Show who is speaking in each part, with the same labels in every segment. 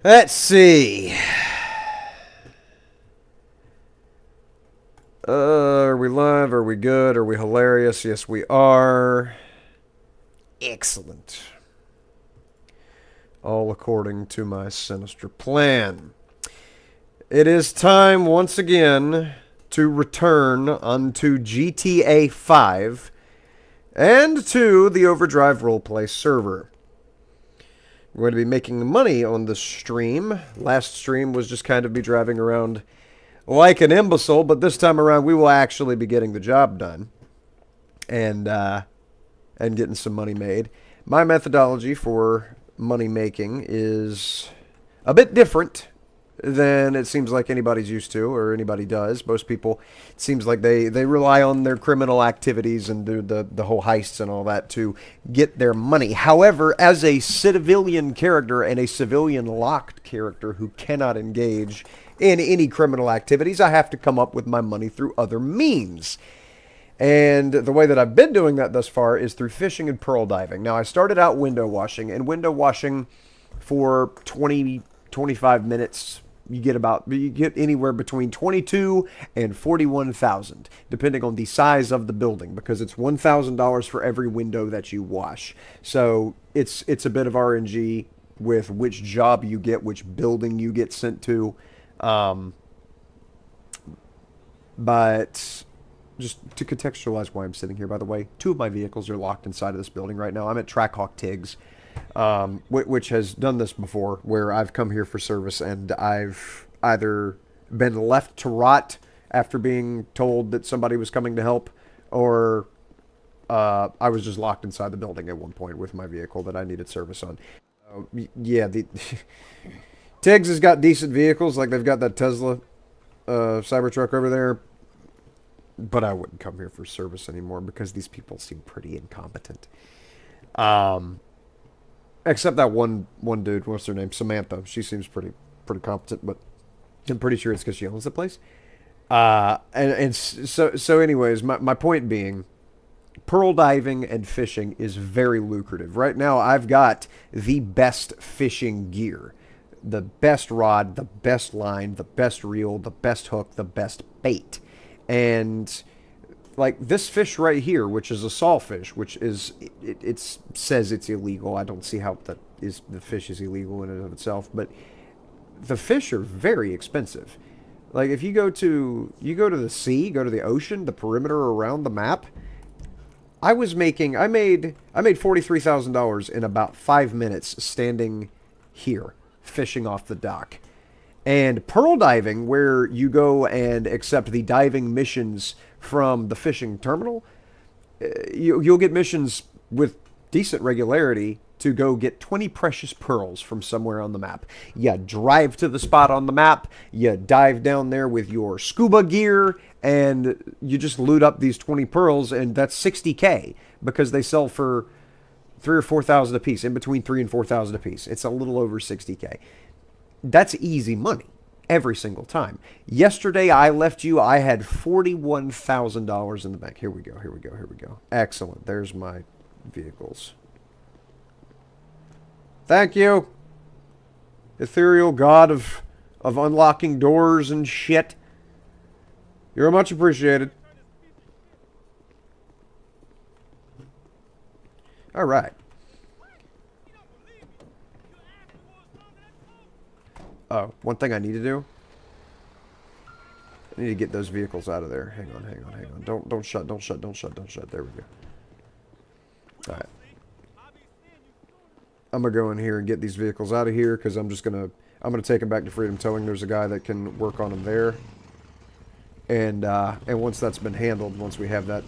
Speaker 1: Let's see. Are we live? Are we good? Are we hilarious? Yes, we are. Excellent. All according to my sinister plan. It is time once again to return unto GTA 5 and to the Overdrive roleplay server. We're going to be making money on this stream. Last stream was just kind of me driving around like an imbecile, but this time around we will actually be getting the job done and getting some money made. My methodology for money making is a bit different than it seems like anybody's used to or anybody does. Most people, it seems like they rely on their criminal activities and do the whole heists and all that to get their money. However, as a civilian character and a civilian locked character who cannot engage in any criminal activities, I have to come up with my money through other means. And the way that I've been doing that thus far is through fishing and pearl diving. Now, I started out window washing, and window washing for 25 minutes, you get anywhere between 22 and 41,000, depending on the size of the building, because it's $1,000 for every window that you wash. So it's a bit of RNG with which job you get, which building you get sent to. But just to contextualize why I'm sitting here, by the way, 2 of my vehicles are locked inside of this building right now. I'm at Trackhawk Tiggs, which has done this before, where I've come here for service and I've either been left to rot after being told that somebody was coming to help, or I was just locked inside the building at one point with my vehicle that I needed service on. Yeah, the Tiggs has got decent vehicles, like they've got that Tesla Cybertruck over there. But I wouldn't come here for service anymore because these people seem pretty incompetent. Except that one dude, what's her name? Samantha. She seems pretty competent, but I'm pretty sure it's because she owns the place. So anyways, my point being, pearl diving and fishing is very lucrative. Right now, I've got the best fishing gear. The best rod, the best line, the best reel, the best hook, the best bait. And like this fish right here, which is a sawfish, which is it says it's illegal. I don't see how the fish is illegal in and of itself, but the fish are very expensive. Like if you go to the sea, go to the ocean, the perimeter around the map, I made $43,000 in about 5 minutes standing here fishing off the dock. And pearl diving, where you go and accept the diving missions from the fishing terminal, you'll get missions with decent regularity to go get 20 precious pearls from somewhere on the map. You drive to the spot on the map, you dive down there with your scuba gear, and you just loot up these 20 pearls, and that's 60K, because they sell for 3,000 or 4,000 a piece, in between 3,000 and 4,000 a piece. It's a little over 60K. That's easy money every single time. Yesterday I left you, I had $41,000 in the bank. Here we go. Excellent. There's my vehicles. Thank you, ethereal god of unlocking doors and shit. You're much appreciated. All right. Oh, one thing I need to do. I need to get those vehicles out of there. Hang on. Don't shut. There we go. Alright. I'm gonna go in here and get these vehicles out of here because I'm gonna take them back to Freedom Towing. There's a guy that can work on them there. And once that's been handled, once we have that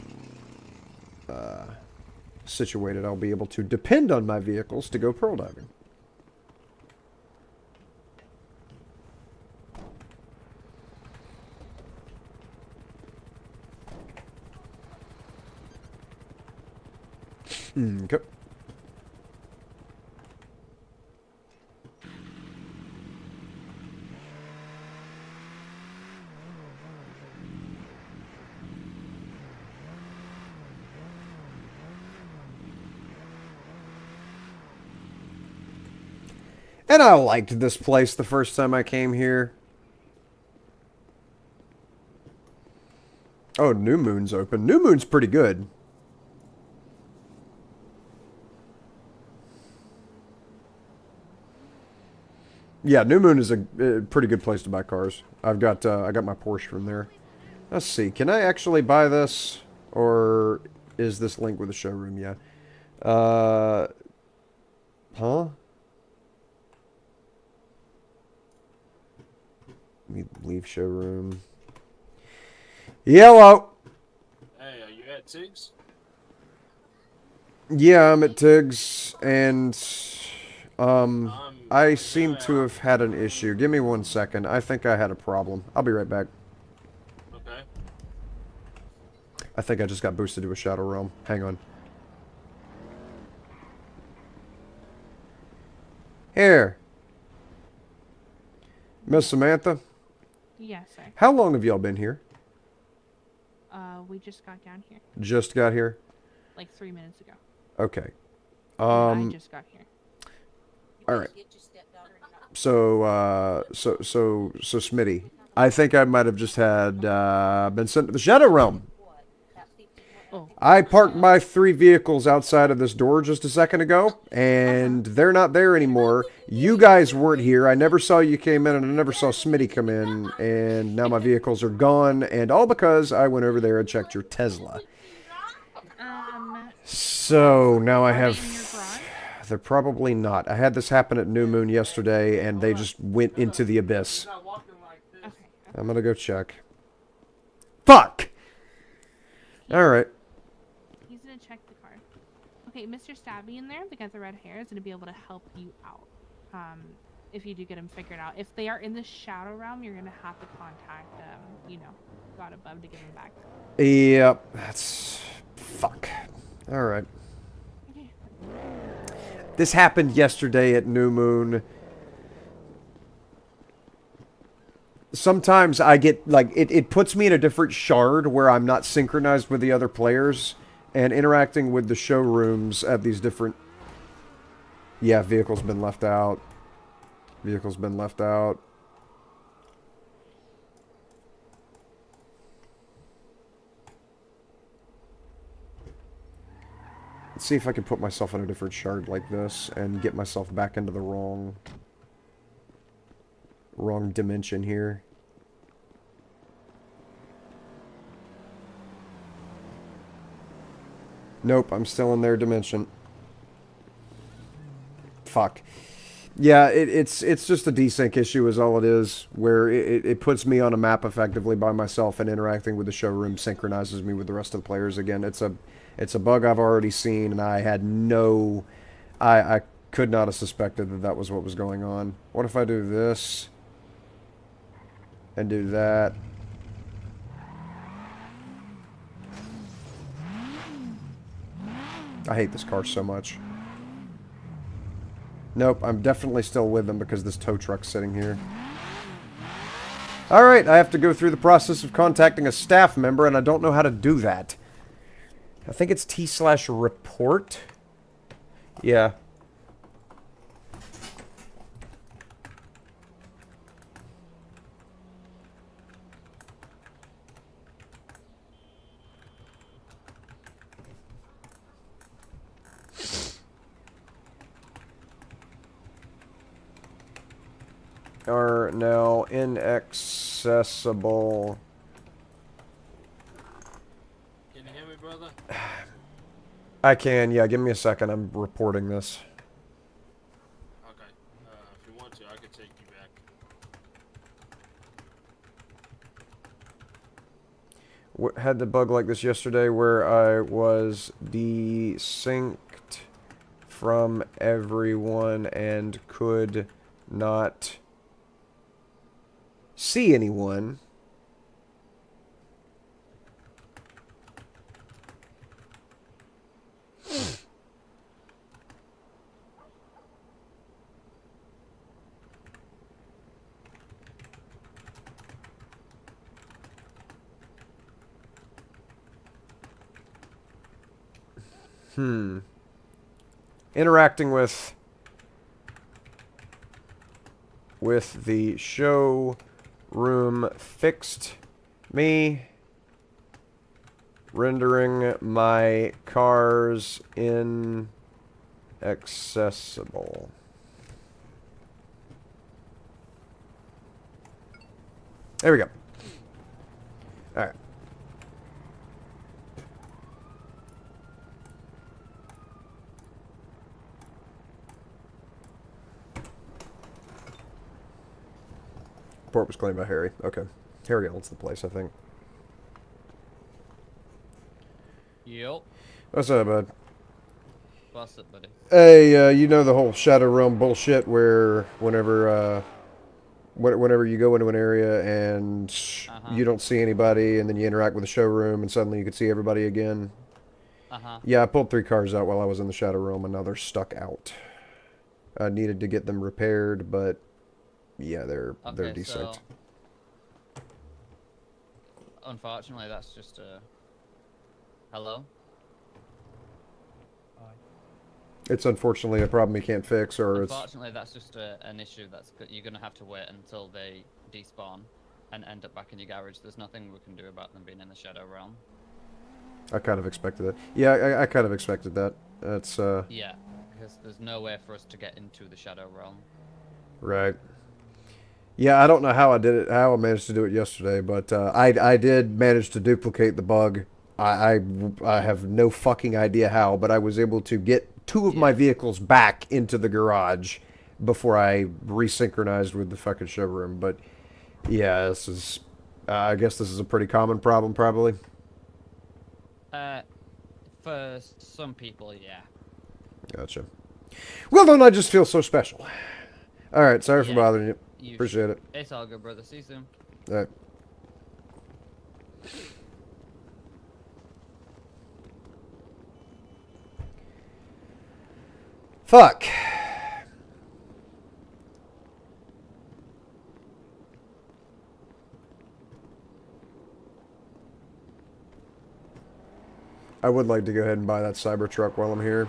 Speaker 1: situated, I'll be able to depend on my vehicles to go pearl diving. Okay. And I liked this place the first time I came here. Oh, New Moon's open. New Moon's pretty good. Yeah, New Moon is a pretty good place to buy cars. I got my Porsche from there. Let's see. Can I actually buy this, or is this linked with the showroom? Yeah. Huh? Let me leave showroom. Yellow.
Speaker 2: Hey, are you at Tiggs?
Speaker 1: Yeah, I'm at Tiggs, and I
Speaker 2: Yeah,
Speaker 1: seem to have had an issue. Give me 1 second. I think I had a problem. I'll be right back.
Speaker 2: okay.
Speaker 1: I think I just got boosted to a Shadow Realm. Hang on. Here. Miss Samantha?
Speaker 3: Yes, sir.
Speaker 1: How long have y'all been here?
Speaker 3: We just got down here
Speaker 1: Just got here?
Speaker 3: like 3 minutes ago.
Speaker 1: Okay.
Speaker 3: I just got here.
Speaker 1: Alright. So Smitty, I think I might have just had, been sent to the Shadow Realm.
Speaker 3: Oh.
Speaker 1: I parked my 3 vehicles outside of this door just a second ago, and they're not there anymore. You guys weren't here. I never saw you came in, and I never saw Smitty come in, and now my vehicles are gone, and all because I went over there and checked your Tesla. So now I have... They're probably not. I had this happen at New Moon yesterday, and they just went into the abyss.
Speaker 3: Okay.
Speaker 1: I'm gonna go check. Fuck! Alright.
Speaker 3: He's gonna check the car. Okay, Mr. Stabby in there, the guy with the red hair, is gonna be able to help you out. If you do get him figured out. If they are in the Shadow Realm, you're gonna have to contact, God above to get him back.
Speaker 1: Yep. That's... Fuck. Alright.
Speaker 3: Okay.
Speaker 1: This happened yesterday at New Moon. Sometimes I get, like, it puts me in a different shard where I'm not synchronized with the other players, and interacting with the showrooms at these different... Yeah, vehicle's been left out. Vehicle's been left out. Let's see if I can put myself in a different shard like this and get myself back into the wrong dimension here. Nope, I'm still in their dimension. Fuck. Yeah, it's just a desync issue is all it is, where it puts me on a map effectively by myself, and interacting with the showroom synchronizes me with the rest of the players again. It's a bug I've already seen, and I had no... I could not have suspected that that was what was going on. What if I do this? And do that? I hate this car so much. Nope, I'm definitely still with them because this tow truck's sitting here. Alright, I have to go through the process of contacting a staff member, and I don't know how to do that. I think it's T/report. Yeah. Are now inaccessible.
Speaker 2: Can you hear me, brother?
Speaker 1: I can, yeah. Give me a second. I'm reporting this.
Speaker 2: Okay. If you want to, I can take you back.
Speaker 1: Had the bug like this yesterday where I was desynced from everyone and could not see anyone. Interacting with with the showroom fixed me rendering my cars inaccessible. There we go. Alright. Report was claimed by Harry. Okay. Harry owns the place, I think.
Speaker 4: Yep.
Speaker 1: What's up, bud?
Speaker 4: What's up, buddy?
Speaker 1: Hey, you know the whole Shadow Realm bullshit where whenever you go into an area and you don't see anybody and then you interact with the showroom and suddenly you can see everybody again? Yeah, I pulled 3 cars out while I was in the Shadow Realm and now they're stuck out. I needed to get them repaired, but yeah, they're desynced.
Speaker 4: So, unfortunately, that's just a... Hello?
Speaker 1: It's unfortunately a problem you can't fix, or
Speaker 4: Unfortunately, that's just an issue that's you're going to have to wait until they despawn and end up back in your garage. There's nothing we can do about them being in the Shadow Realm.
Speaker 1: I kind of expected that. Yeah, I kind of expected that. That's,
Speaker 4: Yeah, because there's no way for us to get into the Shadow Realm.
Speaker 1: Right. Yeah, I don't know how I managed to do it yesterday, but I did manage to duplicate the bug. I have no fucking idea how, but I was able to get 2 of my vehicles back into the garage before I resynchronized with the fucking showroom. But yeah, this is, I guess this is a pretty common problem, probably.
Speaker 4: For some people, yeah.
Speaker 1: Gotcha. Well, then I just feel so special. All right, sorry for bothering you. Appreciate it.
Speaker 4: It's all good, brother. See you soon.
Speaker 1: All right. Fuck. I would like to go ahead and buy that Cybertruck while I'm here.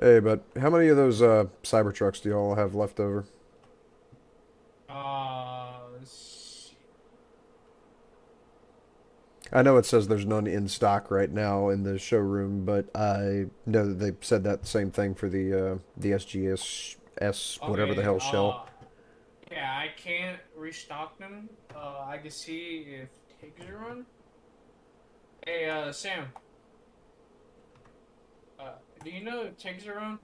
Speaker 1: Hey, but how many of those Cybertrucks do y'all have left over? I know it says there's none in stock right now in the showroom, but I know that they said that same thing for the SGS whatever the hell shell.
Speaker 5: Yeah, I can't restock them. I can see if Tiggs are on. Hey, Sam. Do you know if Tiggs are on?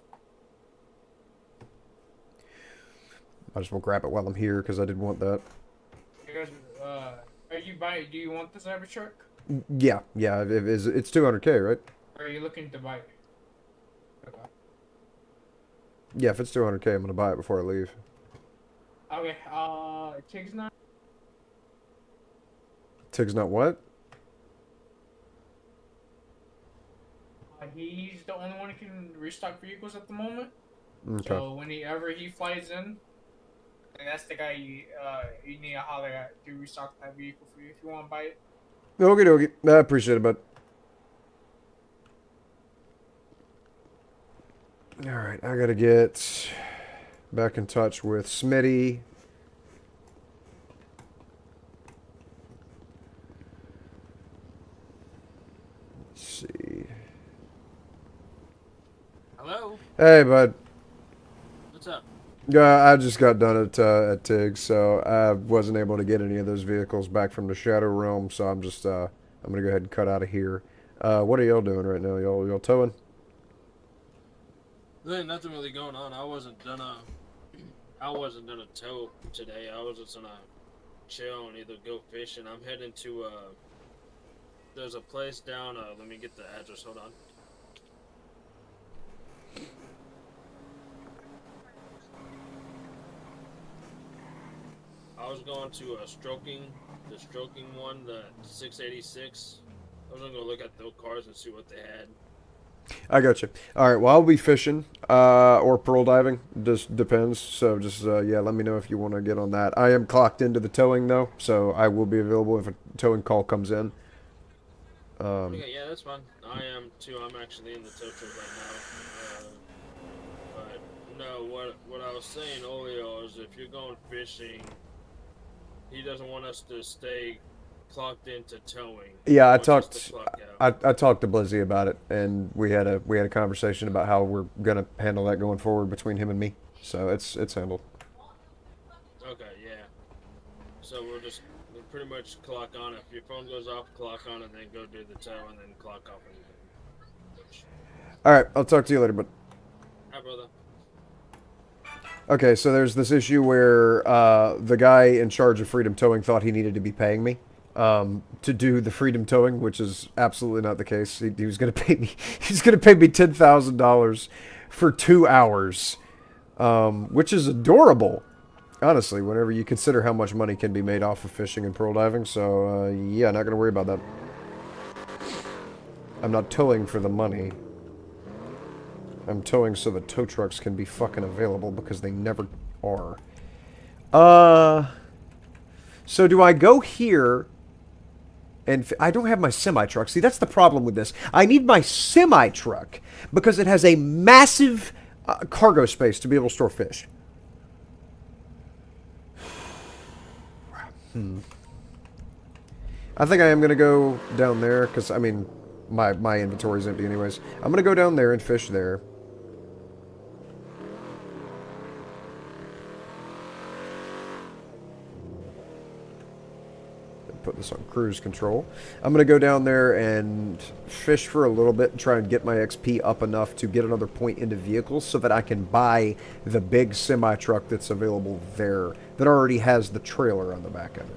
Speaker 1: I just will grab it while I'm here because I didn't want that.
Speaker 5: Because, are you buying? Do you want the Cybertruck?
Speaker 1: Yeah, it's 200K, right?
Speaker 5: Or are you looking to buy it? Okay.
Speaker 1: Yeah, if it's 200K, I'm gonna buy it before I leave.
Speaker 5: Okay. Tiggs not.
Speaker 1: Tig's not what?
Speaker 5: He's the only one who can restock vehicles at the moment.
Speaker 1: Okay.
Speaker 5: So whenever he flies in, and that's the guy you need to holler at to restock that vehicle for you if you want to buy it.
Speaker 1: Okie dokie. I appreciate it, bud. Alright, I gotta get back in touch with Smitty. Let's see.
Speaker 2: Hello?
Speaker 1: Hey, bud.
Speaker 2: What's up?
Speaker 1: I just got done at Tig's, so I wasn't able to get any of those vehicles back from the Shadow Realm, so I'm just, I'm gonna go ahead and cut out of here. What are y'all doing right now? Y'all towing?
Speaker 2: There ain't nothing really going on. I wasn't gonna tow today. I was just gonna chill and either go fishing. I'm heading to, there's a place down, let me get the address, hold on. I was going to the stroking one, the 686. I was gonna go look at those cars and see what they had.
Speaker 1: I got you. All right. Well, I'll be fishing or pearl diving. Just depends. So just yeah, let me know if you want to get on that. I am clocked into the towing though, so I will be available if a towing call comes in.
Speaker 2: Okay, yeah, that's fine. I am too. I'm actually in the tow truck right now. But no, what I was saying earlier is if you're going fishing, he doesn't want us to stay clocked into towing.
Speaker 1: Yeah,
Speaker 2: He
Speaker 1: I
Speaker 2: wants us to
Speaker 1: talked.
Speaker 2: clock out.
Speaker 1: I talked to Blizzy about it, and we had a conversation about how we're gonna handle that going forward between him and me. So it's handled.
Speaker 2: Okay, yeah. So we'll pretty much clock on. If your phone goes off, clock on, and then go do the tow, and then clock off and fish.
Speaker 1: All right, I'll talk to you later, but.
Speaker 2: Hi, brother.
Speaker 1: Okay, so there's this issue where the guy in charge of Freedom Towing thought he needed to be paying me to do the Freedom Towing, which is absolutely not the case. He was going to pay me. He's going to pay me $10,000 for 2 hours, which is adorable, honestly. Whenever you consider how much money can be made off of fishing and pearl diving, so yeah, not going to worry about that. I'm not towing for the money. I'm towing so the tow trucks can be fucking available because they never are. So do I go here and I don't have my semi-truck. See, that's the problem with this. I need my semi-truck because it has a massive cargo space to be able to store fish. I think I am going to go down there because, I mean, my inventory's empty anyways. I'm going to go down there and fish there. Put this on cruise control. I'm going to go down there and fish for a little bit and try and get my XP up enough to get another point into vehicles so that I can buy the big semi-truck that's available there that already has the trailer on the back of it.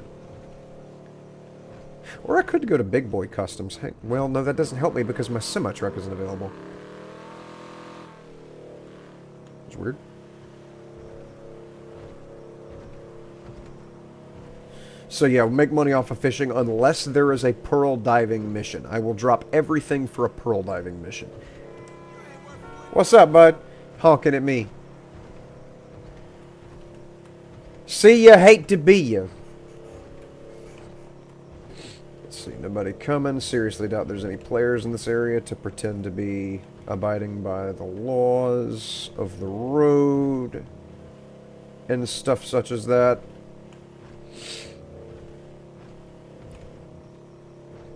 Speaker 1: Or I could go to Big Boy Customs. Hey, well, no, that doesn't help me because my semi-truck isn't available. It's weird. So yeah, we'll make money off of fishing unless there is a pearl diving mission. I will drop everything for a pearl diving mission. What's up, bud? Honking at me. See ya, hate to be ya. Let's see, nobody coming. Seriously doubt there's any players in this area to pretend to be abiding by the laws of the road and stuff such as that.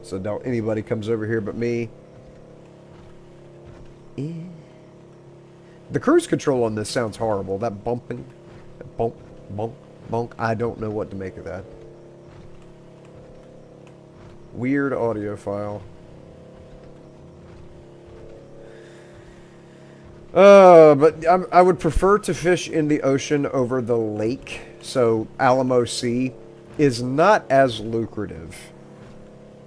Speaker 1: So doubt anybody comes over here but me. The cruise control on this sounds horrible. That bumping. That bump, bump, bonk. I don't know what to make of that. Weird audio file. But I would prefer to fish in the ocean over the lake. So Alamo Sea is not as lucrative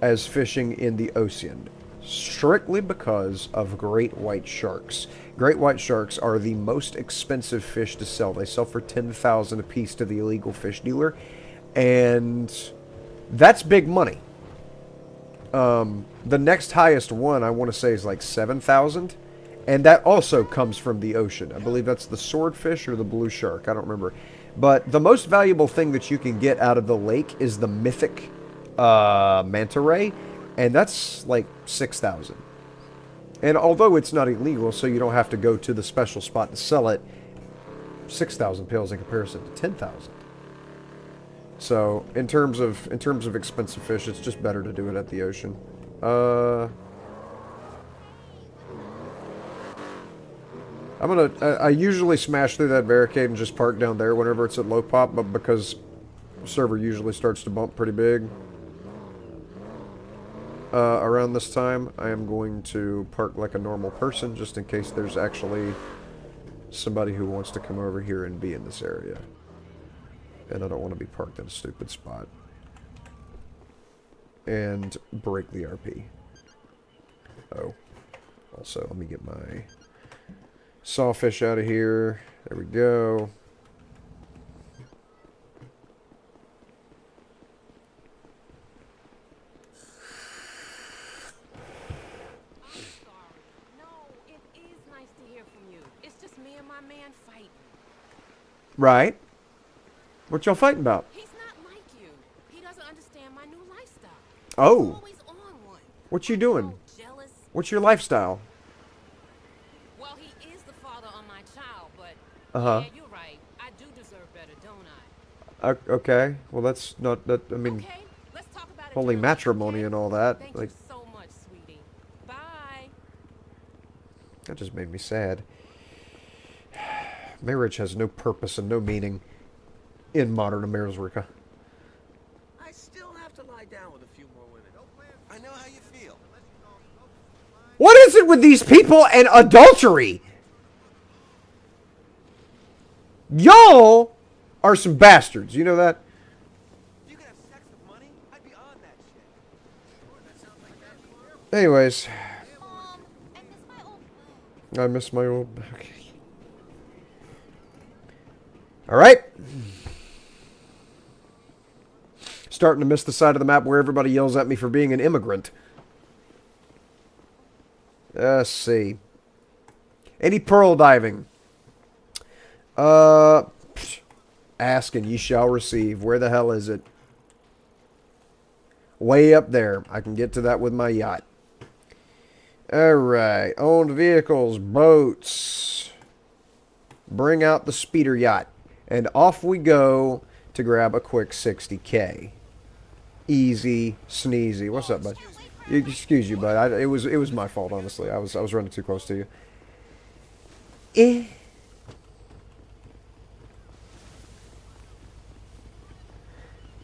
Speaker 1: as fishing in the ocean, strictly because of great white sharks. Great white sharks are the most expensive fish to sell. They sell for $10,000 a piece to the illegal fish dealer, and that's big money. The next highest one I want to say is like 7,000, and that also comes from the ocean. I believe that's the swordfish or the blue shark. I don't remember. But the most valuable thing that you can get out of the lake is the mythic manta ray, and that's like 6,000. And although it's not illegal, so you don't have to go to the special spot to sell it, 6,000 pales in comparison to 10,000. So in terms of expensive fish, it's just better to do it at the ocean. I usually smash through that barricade and just park down there whenever it's at low pop, but because server usually starts to bump pretty big around this time, I am going to park like a normal person just in case there's actually somebody who wants to come over here and be in this area. And I don't want to be parked in a stupid spot and break the RP. Oh, also let me get my sawfish out of here. There we go. Right. What y'all fighting about?
Speaker 6: He's not like you. He doesn't understand my new lifestyle. He's
Speaker 1: Oh.
Speaker 6: always on one.
Speaker 1: What you
Speaker 6: I'm
Speaker 1: doing?
Speaker 6: so jealous.
Speaker 1: What's your lifestyle?
Speaker 6: Well, he is the father of my child, but
Speaker 1: Uh-huh.
Speaker 6: yeah, you're right. I do deserve better, don't I?
Speaker 1: Okay. Well, that's not that. I mean,
Speaker 6: Okay, let's talk about it
Speaker 1: holy
Speaker 6: during lunch,
Speaker 1: matrimony
Speaker 6: okay?
Speaker 1: and all that.
Speaker 6: Thank
Speaker 1: Like,
Speaker 6: you so much, sweetie. Bye.
Speaker 1: that just made me sad. Marriage has no purpose and no meaning in modern America.
Speaker 7: I still have to lie down with a few more women. I know how you feel.
Speaker 1: What is it with these people and adultery? Y'all are some bastards. You know that?
Speaker 7: If you could have sex with money, I'd be on that shit.
Speaker 1: Anyways,
Speaker 6: I miss my old
Speaker 1: I miss my old. Okay. All right. Starting to miss the side of the map where everybody yells at me for being an immigrant. Let's see. Any pearl diving? Ask and ye shall receive. Where the hell is it? Way up there. I can get to that with my yacht. Alright. Owned vehicles, boats. Bring out the speeder yacht. And off we go to grab a quick 60K. Easy, sneezy. What's up, bud? Excuse you, bud. It was my fault, honestly. I was running too close to you.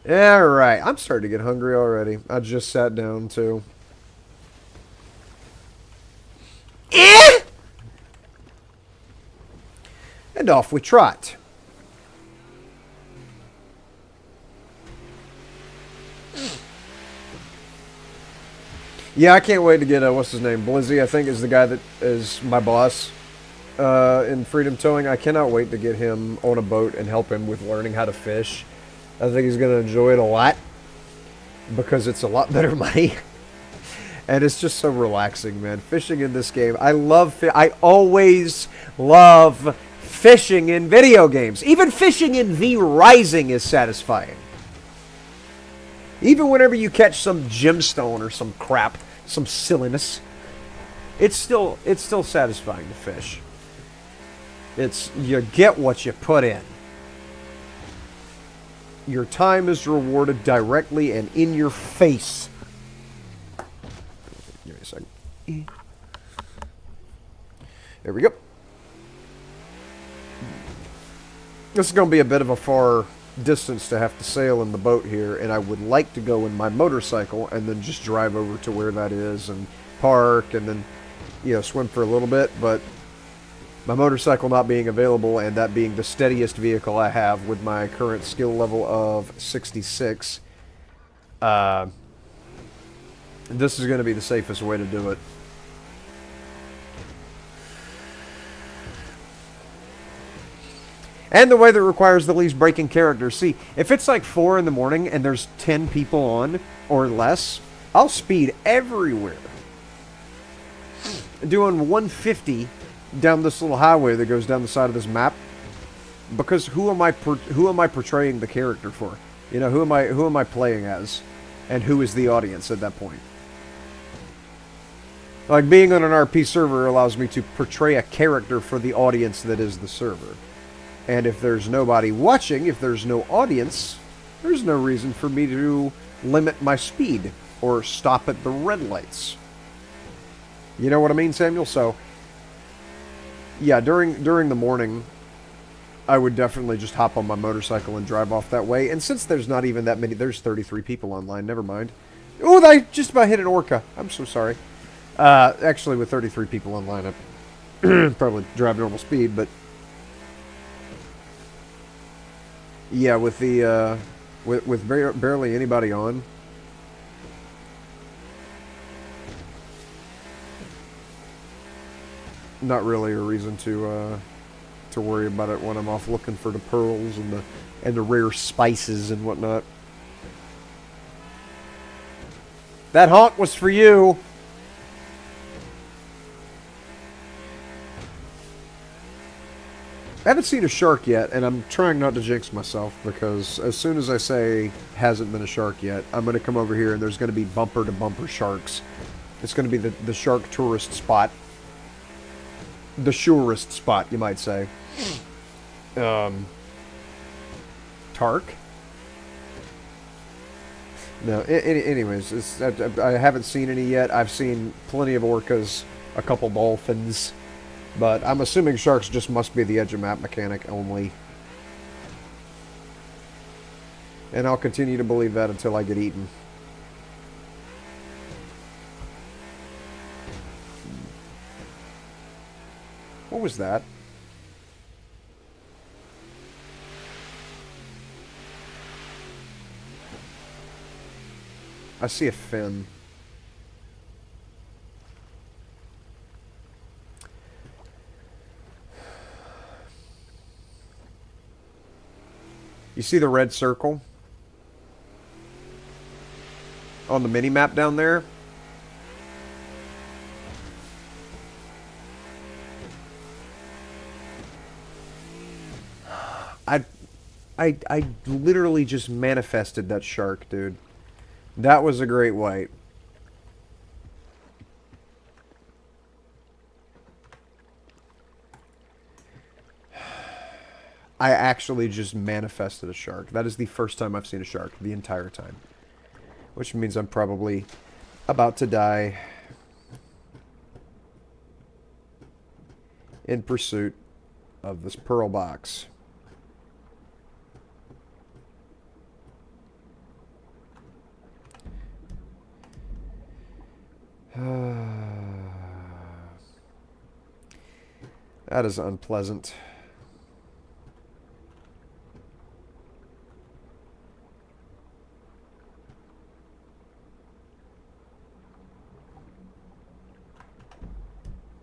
Speaker 1: Alright, I'm starting to get hungry already. I just sat down, too. And off we trot. Yeah, I can't wait to get, what's his name? Blizzy, I think, is the guy that is my boss in Freedom Towing. I cannot wait to get him on a boat and help him with learning how to fish. I think he's going to enjoy it a lot because it's a lot better money. And it's just so relaxing, man. Fishing in this game. I always love fishing in video games. Even fishing in V Rising is satisfying. Even whenever you catch some gemstone or some crap, some silliness, it's still satisfying to fish. You get what you put in. Your time is rewarded directly and in your face. Give me a second. There we go. This is going to be a bit of a far distance to have to sail in the boat here, and I would like to go in my motorcycle and then just drive over to where that is and park and then, swim for a little bit, but my motorcycle not being available and that being the steadiest vehicle I have with my current skill level of 66, this is going to be the safest way to do it. And the way that requires the least breaking characters. See, if it's like 4 in the morning and there's 10 people on or less, I'll speed everywhere. Doing 150 down this little highway that goes down the side of this map. Because who am I portraying the character for? Who am I playing as? And who is the audience at that point? Like, being on an RP server allows me to portray a character for the audience that is the server. And if there's nobody watching, if there's no audience, there's no reason for me to limit my speed or stop at the red lights. You know what I mean, Samuel? So, yeah, during the morning, I would definitely just hop on my motorcycle and drive off that way. And since there's not even that many, there's 33 people online, never mind. Oh, I just about hit an orca. I'm so sorry. Actually, with 33 people online, I probably drive normal speed, but yeah, with the with barely anybody on, not really a reason to worry about it when I'm off looking for the pearls and the rare spices and whatnot. That honk was for you. I haven't seen a shark yet, and I'm trying not to jinx myself, because as soon as I say hasn't been a shark yet, I'm going to come over here and there's going to be bumper-to-bumper sharks. It's going to be the shark tourist spot. The surest spot, you might say. Tark? No, anyways, I haven't seen any yet. I've seen plenty of orcas, a couple dolphins, but I'm assuming sharks just must be the edge of map mechanic only. And I'll continue to believe that until I get eaten. What was that? I see a fin. You see the red circle on the mini-map down there? I literally just manifested that shark, dude. That was a great white. I actually just manifested a shark. That is the first time I've seen a shark the entire time. Which means I'm probably about to die in pursuit of this pearl box. That is unpleasant.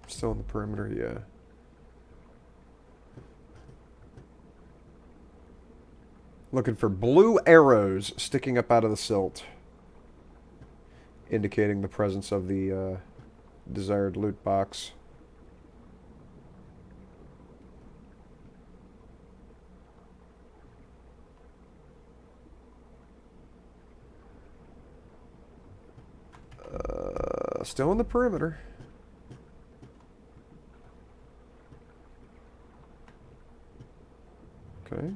Speaker 1: Still on the perimeter, yeah. Looking for blue arrows sticking up out of the silt, indicating the presence of the desired loot box. Still on the perimeter. Okay.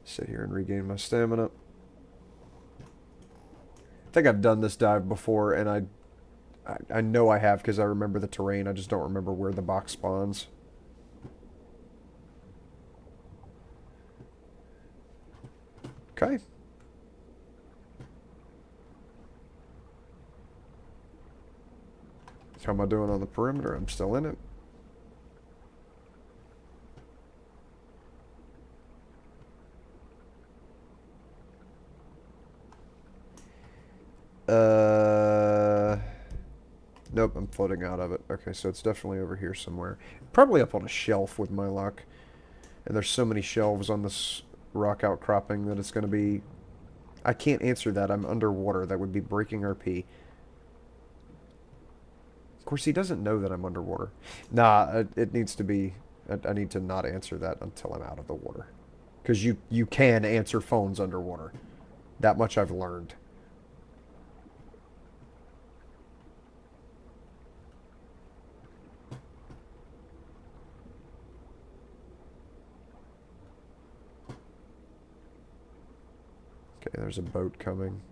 Speaker 1: Sit here and regain my stamina. I think I've done this dive before, and I know I have because I remember the terrain. I just don't remember where the box spawns. Okay. How am I doing on the perimeter? I'm still in it. Nope, I'm floating out of it. Okay, so it's definitely over here somewhere. Probably up on a shelf with my luck. And there's so many shelves on this rock outcropping that it's going to be... I can't answer that. I'm underwater. That would be breaking RP. Of course, he doesn't know that I'm underwater. Nah, it needs to be... I need to not answer that until I'm out of the water. Because you can answer phones underwater. That much I've learned. Okay, there's a boat coming.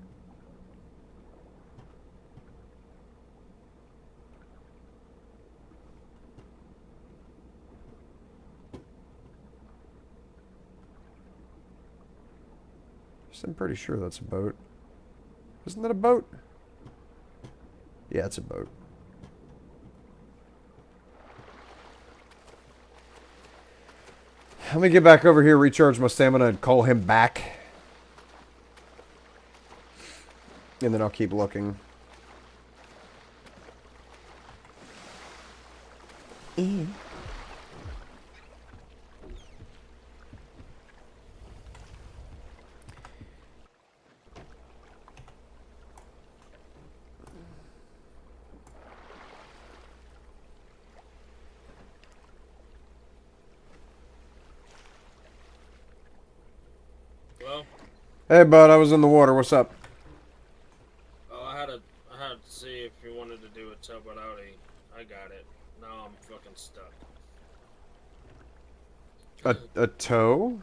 Speaker 1: I'm pretty sure that's a boat. Isn't that a boat? Yeah, it's a boat. Let me get back over here, recharge my stamina, and call him back. And then I'll keep looking. Hey, bud, I was in the water. What's up?
Speaker 2: Oh, I had to see if you wanted to do a tow, but I got it. Now I'm fucking stuck.
Speaker 1: A toe?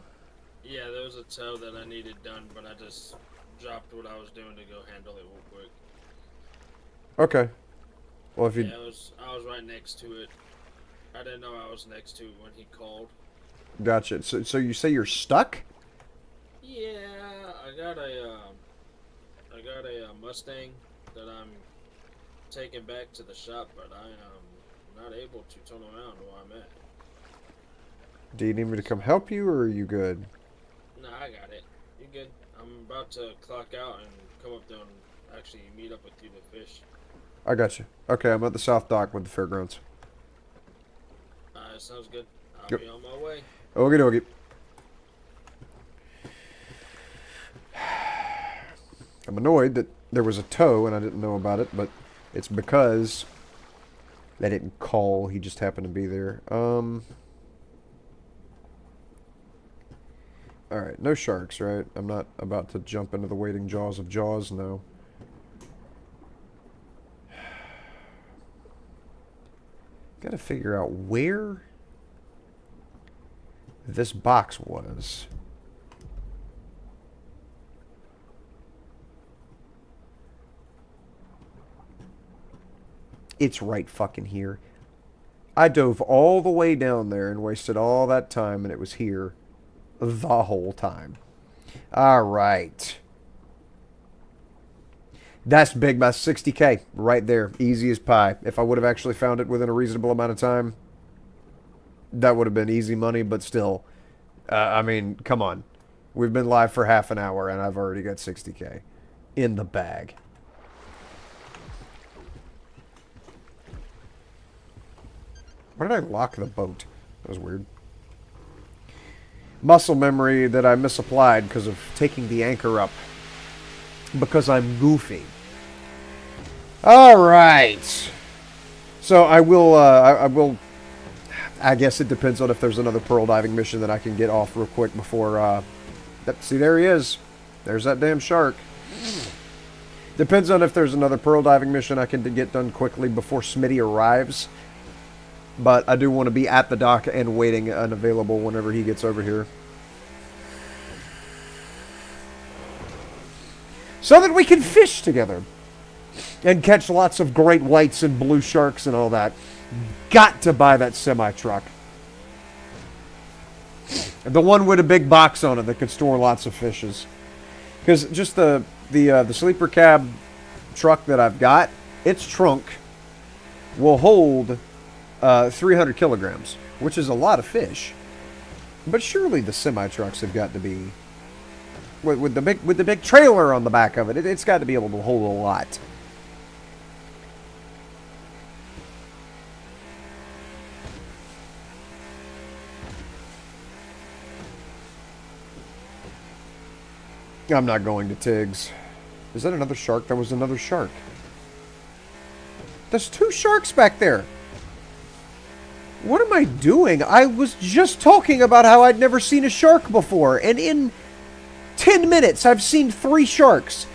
Speaker 2: Yeah, there was a tow that I needed done, but I just dropped what I was doing to go handle it real quick.
Speaker 1: Okay. Well, if you...
Speaker 2: Yeah, I was right next to it. I didn't know I was next to it when he called.
Speaker 1: Gotcha. So you say you're stuck?
Speaker 2: Yeah, I got a Mustang that I'm taking back to the shop, but I am not able to turn around where I'm at.
Speaker 1: Do you need me to come help you, or are you good?
Speaker 2: Nah, I got it. You good? I'm about to clock out and come up there and actually meet up with you to fish.
Speaker 1: I got you. Okay, I'm at the South Dock with the fairgrounds.
Speaker 2: Sounds good. I'll
Speaker 1: Yep.
Speaker 2: be on my way.
Speaker 1: Okie dokie. I'm annoyed that there was a tow and I didn't know about it, but it's because they didn't call. He just happened to be there. Alright, no sharks, right? I'm not about to jump into the waiting jaws of Jaws, no. Gotta figure out where this box was. It's right fucking here. I dove all the way down there and wasted all that time, and it was here the whole time. Alright. That's big. That's 60K right there. Easy as pie. If I would have actually found it within a reasonable amount of time, that would have been easy money, but still. I mean, come on. We've been live for half an hour, and I've already got 60K in the bag. Why did I lock the boat? That was weird. Muscle memory that I misapplied because of taking the anchor up. Because I'm goofy. Alright. So I will, I guess it depends on if there's another pearl diving mission that I can get off real quick before, see, there he is. There's that damn shark. Depends on if there's another pearl diving mission I can get done quickly before Smitty arrives. But I do want to be at the dock and waiting and available whenever he gets over here. So that we can fish together. And catch lots of great whites and blue sharks and all that. Got to buy that semi-truck. The one with a big box on it that could store lots of fishes. Because just the sleeper cab truck that I've got, its trunk will hold 300 kilograms, which is a lot of fish. But surely the semi-trucks have got to be, with the big trailer on the back of it, it's got to be able to hold a lot. I'm not going to Tiggs. Is that another shark? That was another shark. There's two sharks back there. What am I doing? I was just talking about how I'd never seen a shark before, and in 10 minutes I've seen 3 sharks.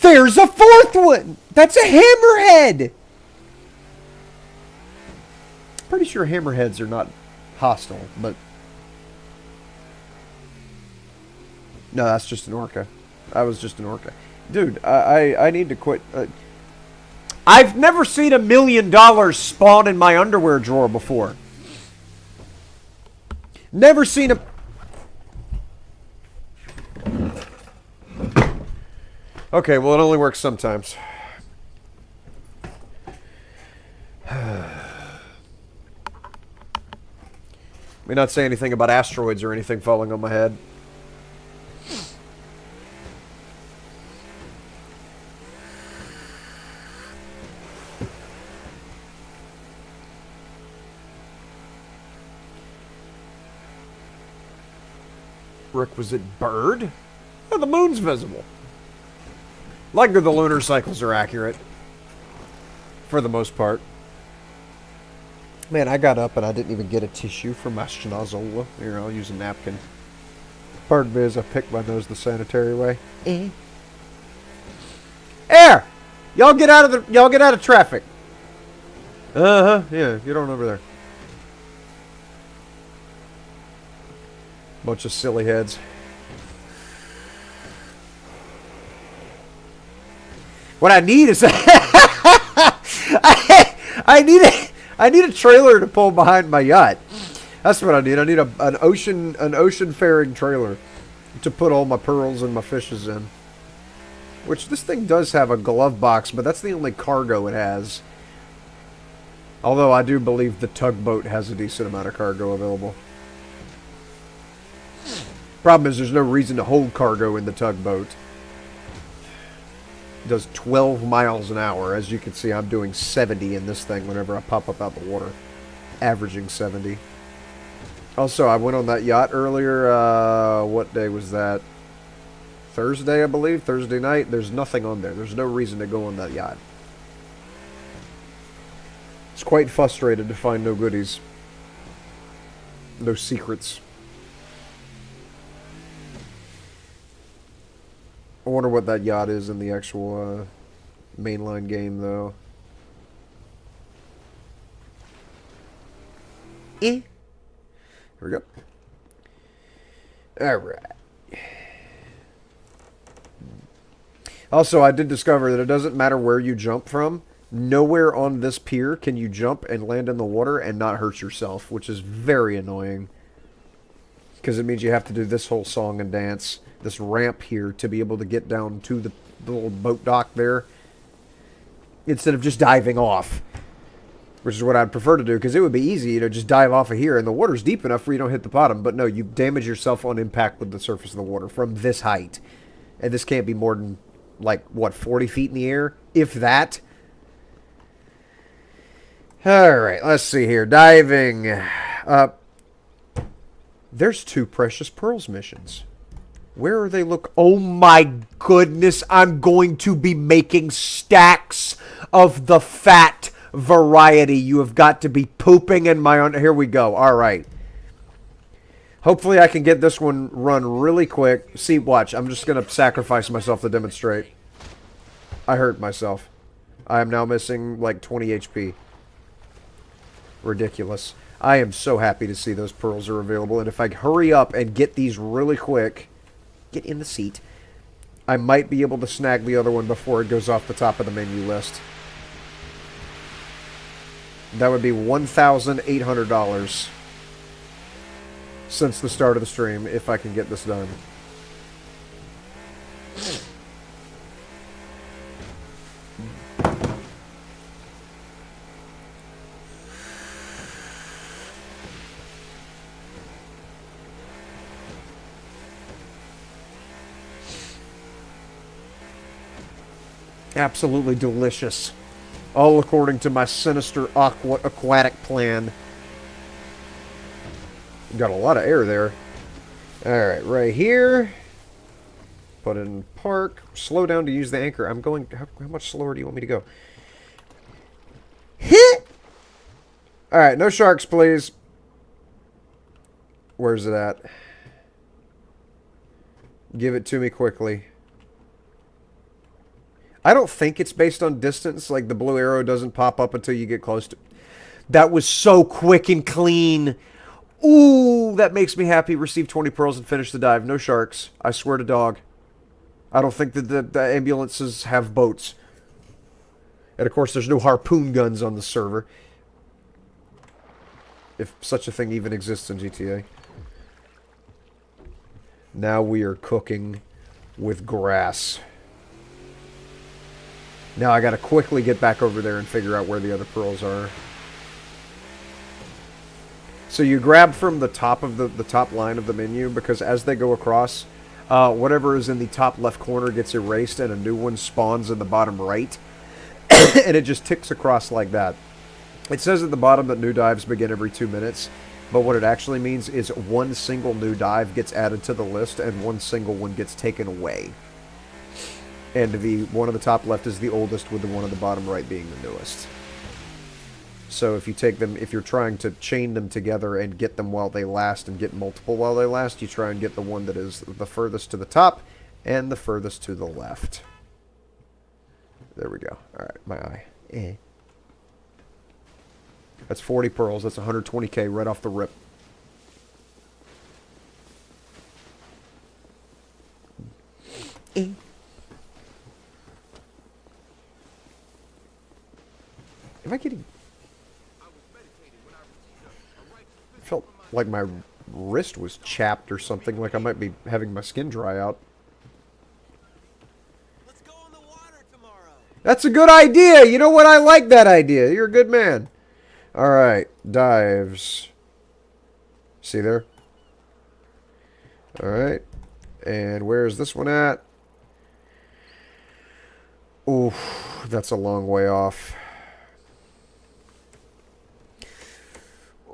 Speaker 1: There's a 4th one! That's a hammerhead! Pretty sure hammerheads are not hostile, but... No, that's just an orca. That was just an orca. Dude, I need to quit. I've never seen $1 million spawn in my underwear drawer before. Never seen a... Okay, well, it only works sometimes. May not say anything about asteroids or anything falling on my head. Requisite bird? Oh, the moon's visible. Like the lunar cycles are accurate. For the most part. Man, I got up and I didn't even get a tissue for my schnozzle. Here, I'll use a napkin. Pardon me as I pick my nose the sanitary way. Air! Y'all get out of traffic. Uh-huh. Yeah, get on over there. Bunch of silly heads. What I need is I need a trailer to pull behind my yacht. That's what I need. I need an ocean faring trailer to put all my pearls and my fishes in. Which this thing does have a glove box, but that's the only cargo it has. Although I do believe the tugboat has a decent amount of cargo available. Problem is there's no reason to hold cargo in the tugboat. It does 12 miles an hour. As you can see, I'm doing 70 in this thing whenever I pop up out the water. Averaging 70. Also, I went on that yacht earlier. What day was that? Thursday, I believe. Thursday night. There's nothing on there. There's no reason to go on that yacht. It's quite frustrated to find no goodies. No secrets. I wonder what that yacht is in the actual mainline game, though. Here we go. Alright. Also, I did discover that it doesn't matter where you jump from. Nowhere on this pier can you jump and land in the water and not hurt yourself, which is very annoying. Because it means you have to do this whole song and dance, this ramp here, to be able to get down to the little boat dock there. Instead of just diving off. Which is what I'd prefer to do, because it would be easy to just dive off of here, and the water's deep enough where you don't hit the bottom. But no, you damage yourself on impact with the surface of the water from this height. And this can't be more than, like, what, 40 feet in the air? If that. Alright, let's see here. Diving. There's 2 Precious Pearls missions. Where are they? Look. Oh my goodness. I'm going to be making stacks of the fat variety. You have got to be pooping in my own. Here we go. Alright. Hopefully I can get this one run really quick. See, watch. I'm just going to sacrifice myself to demonstrate. I hurt myself. I am now missing like 20 HP. Ridiculous. I am so happy to see those pearls are available. And if I hurry up and get these really quick, get in the seat, I might be able to snag the other one before it goes off the top of the menu list. That would be $1,800 since the start of the stream, if I can get this done. Absolutely delicious. All according to my sinister aquatic plan. Got a lot of air there. Alright, right here. Put in park. Slow down to use the anchor. I'm going... How much slower do you want me to go? Hit! Alright, no sharks, please. Where's it at? Give it to me quickly. I don't think it's based on distance. Like, the blue arrow doesn't pop up until you get close to... That was so quick and clean. Ooh, that makes me happy. Receive 20 pearls and finish the dive. No sharks. I swear to dog. I don't think that the ambulances have boats. And, of course, there's no harpoon guns on the server. If such a thing even exists in GTA. Now we are cooking with grass. Now I gotta quickly get back over there and figure out where the other pearls are. So you grab from the top of the top line of the menu, because as they go across, whatever is in the top left corner gets erased and a new one spawns in the bottom right. And it just ticks across like that. It says at the bottom that new dives begin every 2 minutes, but what it actually means is one single new dive gets added to the list and one single one gets taken away. And the one on the top left is the oldest, with the one on the bottom right being the newest. So if you take them, if you're trying to chain them together and get them while they last and get multiple while they last, you try and get the one that is the furthest to the top and the furthest to the left. There we go. Alright, my eye. That's 40 pearls. That's 120k right off the rip. Am I getting... Felt like my wrist was chapped or something, like I might be having my skin dry out.
Speaker 7: Let's go in the water tomorrow.
Speaker 1: That's a good idea! You know what? I like that idea. You're a good man. Alright, dives. See there? Alright. And where's this one at? Oof, that's a long way off.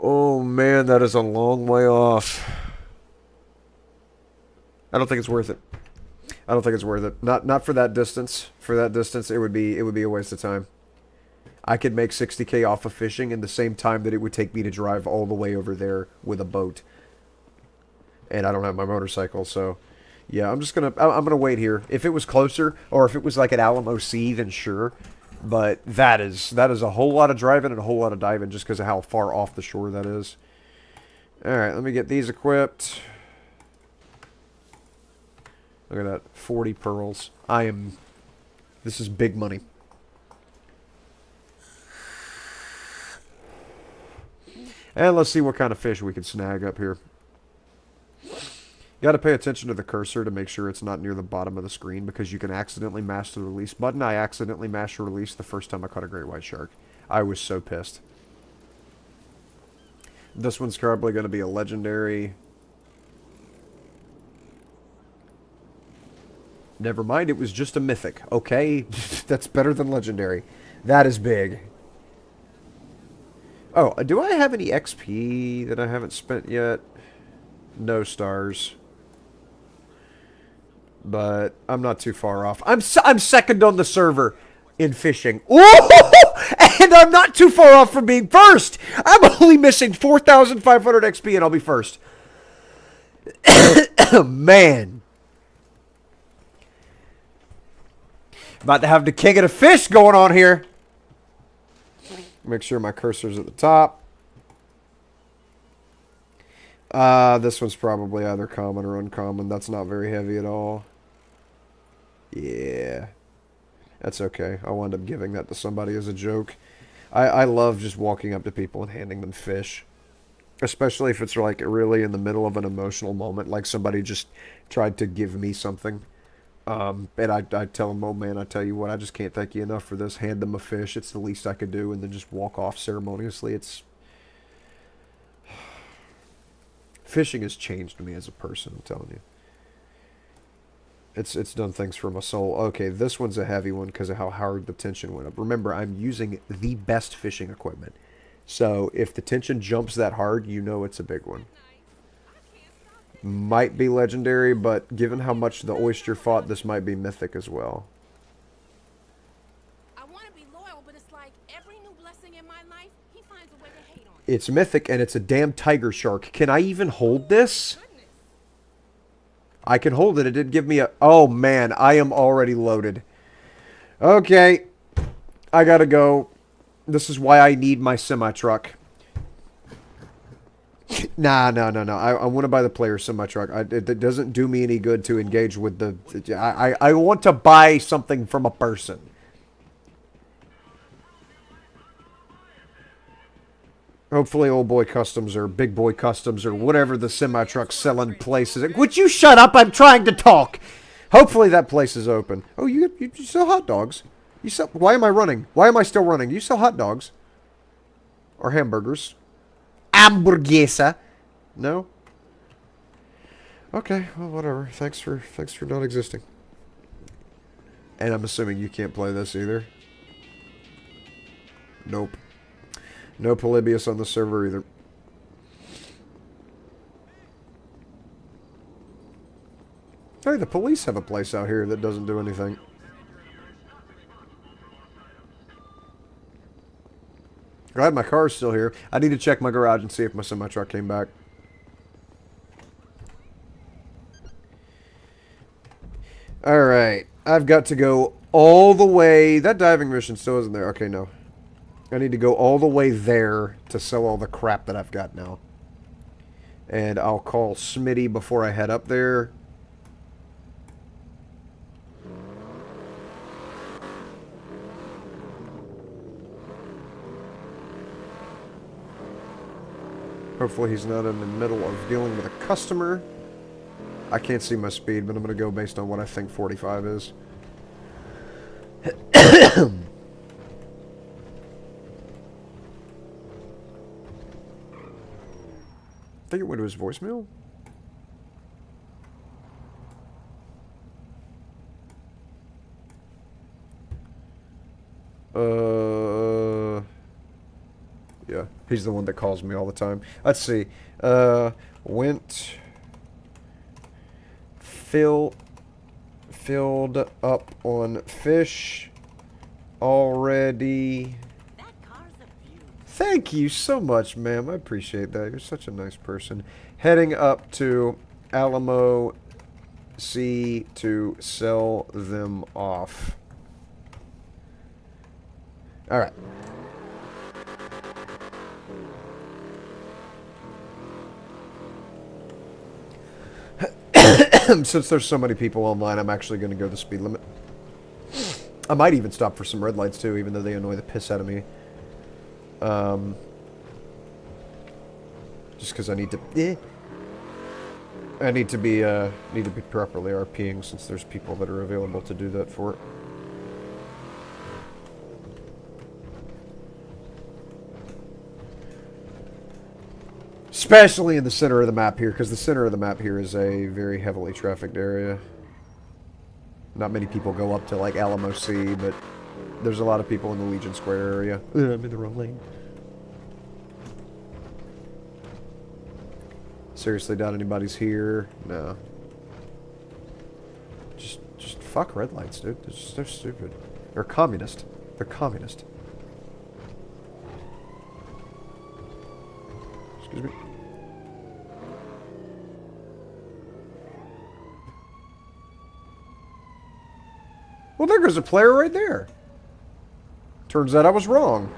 Speaker 1: Oh man, that is a long way off. I don't think it's worth it. I don't think it's worth it. Not for that distance. For that distance, it would be a waste of time. I could make 60k off of fishing in the same time that it would take me to drive all the way over there with a boat. And I don't have my motorcycle, so yeah, I'm gonna wait here. If it was closer, or if it was like at Alamo Sea, then sure. But that is a whole lot of driving and a whole lot of diving just because of how far off the shore that is. Alright, let me get these equipped. Look at that. 40 pearls. This is big money. And let's see what kind of fish we can snag up here. You got to pay attention to the cursor to make sure it's not near the bottom of the screen because you can accidentally mash the release button. I accidentally mashed the release the first time I caught a great white shark. I was so pissed. This one's probably going to be a legendary. Never mind, it was just a mythic. Okay, that's better than legendary. That is big. Oh, do I have any XP that I haven't spent yet? No stars. But I'm not too far off. I'm second on the server in fishing. Ooh! And I'm not too far off from being first. I'm only missing 4,500 XP and I'll be first. Man. About to have the king of the fish going on here. Make sure my cursor's at the top. This one's probably either common or uncommon. That's not very heavy at all. Yeah. That's okay. I'll end up giving that to somebody as a joke. I love just walking up to people and handing them fish. Especially if it's like really in the middle of an emotional moment. Like somebody just tried to give me something. And I tell them, oh man, I tell you what, I just can't thank you enough for this. Hand them a fish. It's the least I could do. And then just walk off ceremoniously. It's... Fishing has changed me as a person, I'm telling you. It's done things for my soul. Okay, this one's a heavy one because of how hard the tension went up. Remember, I'm using the best fishing equipment. So if the tension jumps that hard, you know it's a big one. Might be legendary, but given how much the oyster fought, this might be mythic as well.
Speaker 6: I want to be loyal, but it's like every new blessing in my life, he finds a way to hate on it.
Speaker 1: It's mythic, and it's a damn tiger shark. Can I even hold this? I can hold it. It did give me a... Oh, man. I am already loaded. Okay. I gotta go. This is why I need my semi-truck. Nah. I want to buy the player semi-truck. It doesn't do me any good to engage with the... I want to buy something from a person. Hopefully Old Boy Customs or Big Boy Customs or whatever the semi-truck selling place is. Would you shut up? I'm trying to talk. Hopefully that place is open. Oh, you sell hot dogs. You sell... Why am I running? Why am I still running? You sell hot dogs. Or hamburgers. Hamburguesa. No? Okay, well, whatever. Thanks for not existing. And I'm assuming you can't play this either. Nope. No Polybius on the server either. Hey, the police have a place out here that doesn't do anything. Glad my car's still here. I need to check my garage and see if my semi-truck came back. Alright. I've got to go all the way... That diving mission still isn't there. Okay, no. I need to go all the way there to sell all the crap that I've got now. And I'll call Smitty before I head up there. Hopefully he's not in the middle of dealing with a customer. I can't see my speed, but I'm going to go based on what I think 45 is. I think it went to his voicemail. Yeah, he's the one that calls me all the time. Let's see. Went filled up on fish already.
Speaker 6: That car's a beaut.
Speaker 1: Thank you so much, ma'am. I appreciate that. You're such a nice person. Heading up to Alamo C to sell them off. All right. Since there's so many people online, I'm actually going to go the speed limit. I might even stop for some red lights too, even though they annoy the piss out of me. Just because I need to... I need to be properly RPing since there's people that are available to do that for it. Especially in the center of the map here, because the center of the map here is a very heavily trafficked area. Not many people go up to, like, Alamo C, but there's a lot of people in the Legion Square area. I'm in the wrong lane. Seriously, doubt anybody's here? No. Just fuck red lights, dude. They're stupid. They're communist. They're communist. Excuse me. Well, there goes a player right there. Turns out I was wrong.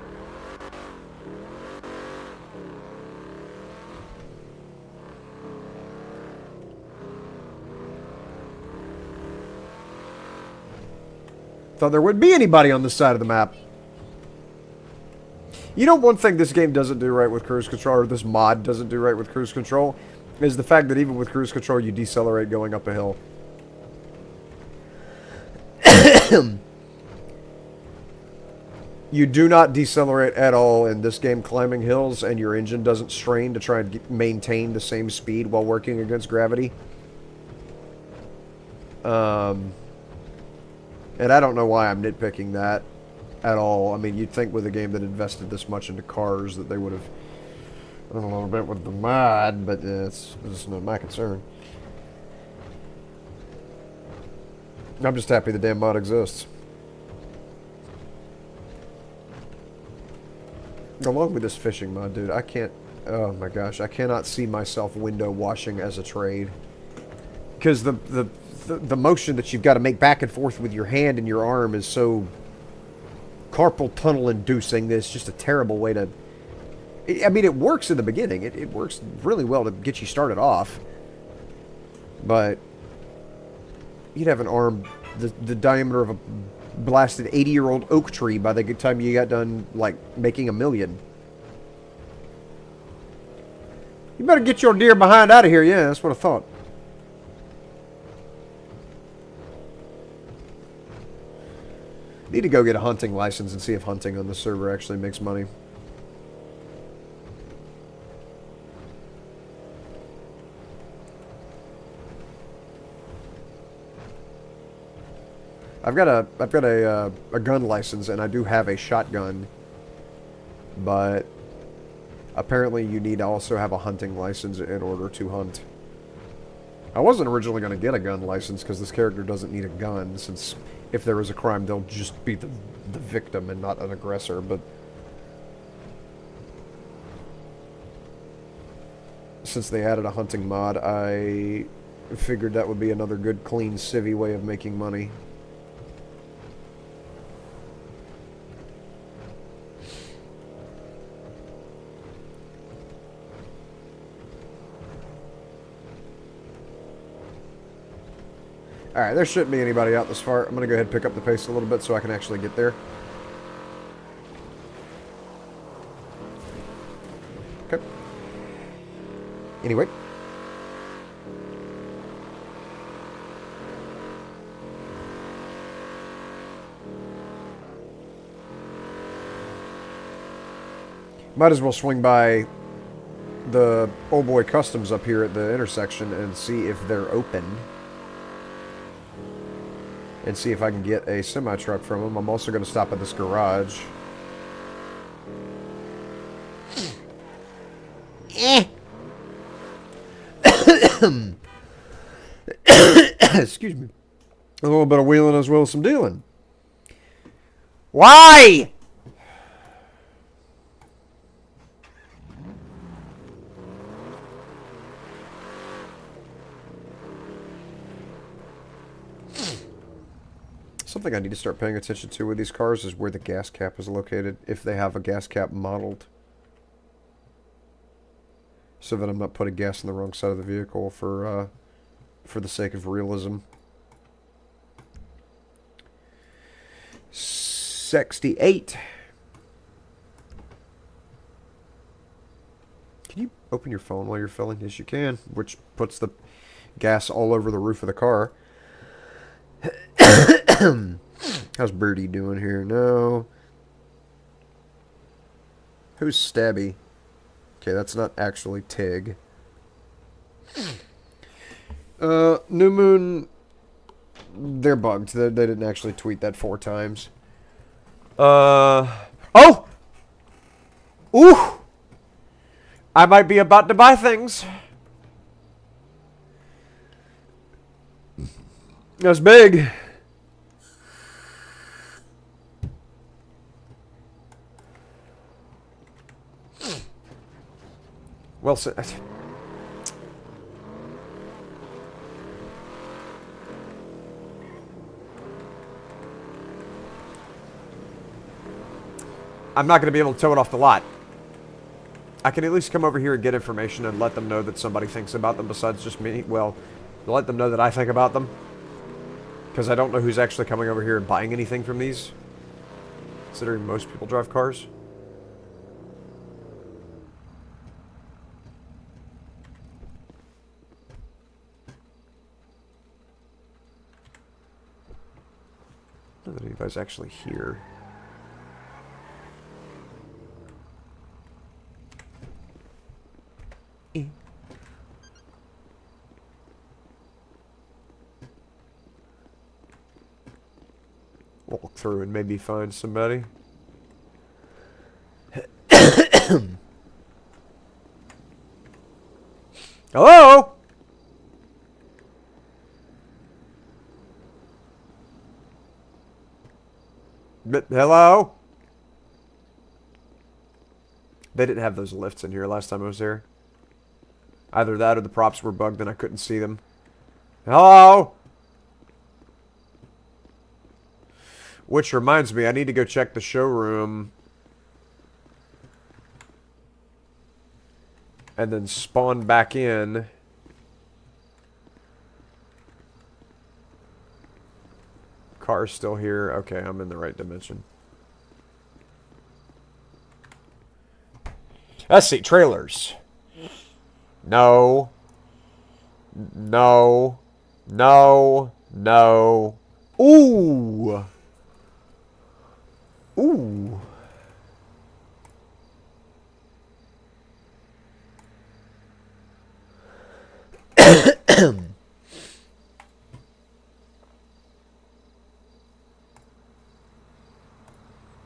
Speaker 1: Thought there wouldn't be anybody on this side of the map. You know, one thing this game doesn't do right with cruise control, or this mod doesn't do right with cruise control, is the fact that even with cruise control, you decelerate going up a hill. You do not decelerate at all in this game climbing hills, and your engine doesn't strain to try and maintain the same speed while working against gravity. And I don't know why I'm nitpicking that at all. I mean, you'd think with a game that invested this much into cars that they would have done a little bit with the mod, but it's not my concern. I'm just happy the damn mod exists. Along with this fishing mod, dude, I can't... Oh my gosh, I cannot see myself window washing as a trade. Because the motion that you've got to make back and forth with your hand and your arm is so carpal tunnel inducing that it's just a terrible way to... I mean, it works in the beginning. It works really well to get you started off. But you'd have an arm the diameter of a blasted 80-year-old oak tree by the time you got done, like, making $1 million. You better get your deer behind out of here. Yeah, that's what I thought. Need to go get a hunting license and see if hunting on the server actually makes money. I've got a gun license, and I do have a shotgun, but apparently you need to also have a hunting license in order to hunt. I wasn't originally going to get a gun license because this character doesn't need a gun, since if there is a crime, they'll just be the victim and not an aggressor, but since they added a hunting mod, I figured that would be another good, clean, civvy way of making money. Alright, there shouldn't be anybody out this far. I'm going to go ahead and pick up the pace a little bit so I can actually get there. Okay. Anyway. Might as well swing by the Old Boy Customs up here at the intersection and see if they're open. And see if I can get a semi-truck from them. I'm also going to stop at this garage. Excuse me. A little bit of wheeling as well as some dealing. Why? Something I need to start paying attention to with these cars is where the gas cap is located, if they have a gas cap modeled. So that I'm not putting gas in the wrong side of the vehicle for the sake of realism. 68. Can you open your phone while you're filling? Yes, you can, which puts the gas all over the roof of the car. How's Birdie doing here? No. Who's Stabby? Okay, that's not actually Tig. New Moon, they're bugged. They didn't actually tweet that 4 times. Oh! Ooh! I might be about to buy things. That's big. Well said. I'm not going to be able to tow it off the lot. I can at least come over here and get information and let them know that somebody thinks about them besides just me. Well, let them know that I think about them. Because I don't know who's actually coming over here and buying anything from these. Considering most people drive cars. I don't know that anybody's actually here. Walk through and maybe find somebody. Hello? Hello? They didn't have those lifts in here last time I was there. Either that or the props were bugged and I couldn't see them. Hello? Which reminds me, I need to go check the showroom. And then spawn back in. Car's still here. Okay, I'm in the right dimension. Let's see, trailers. No. No. No. No. Ooh. Ooh.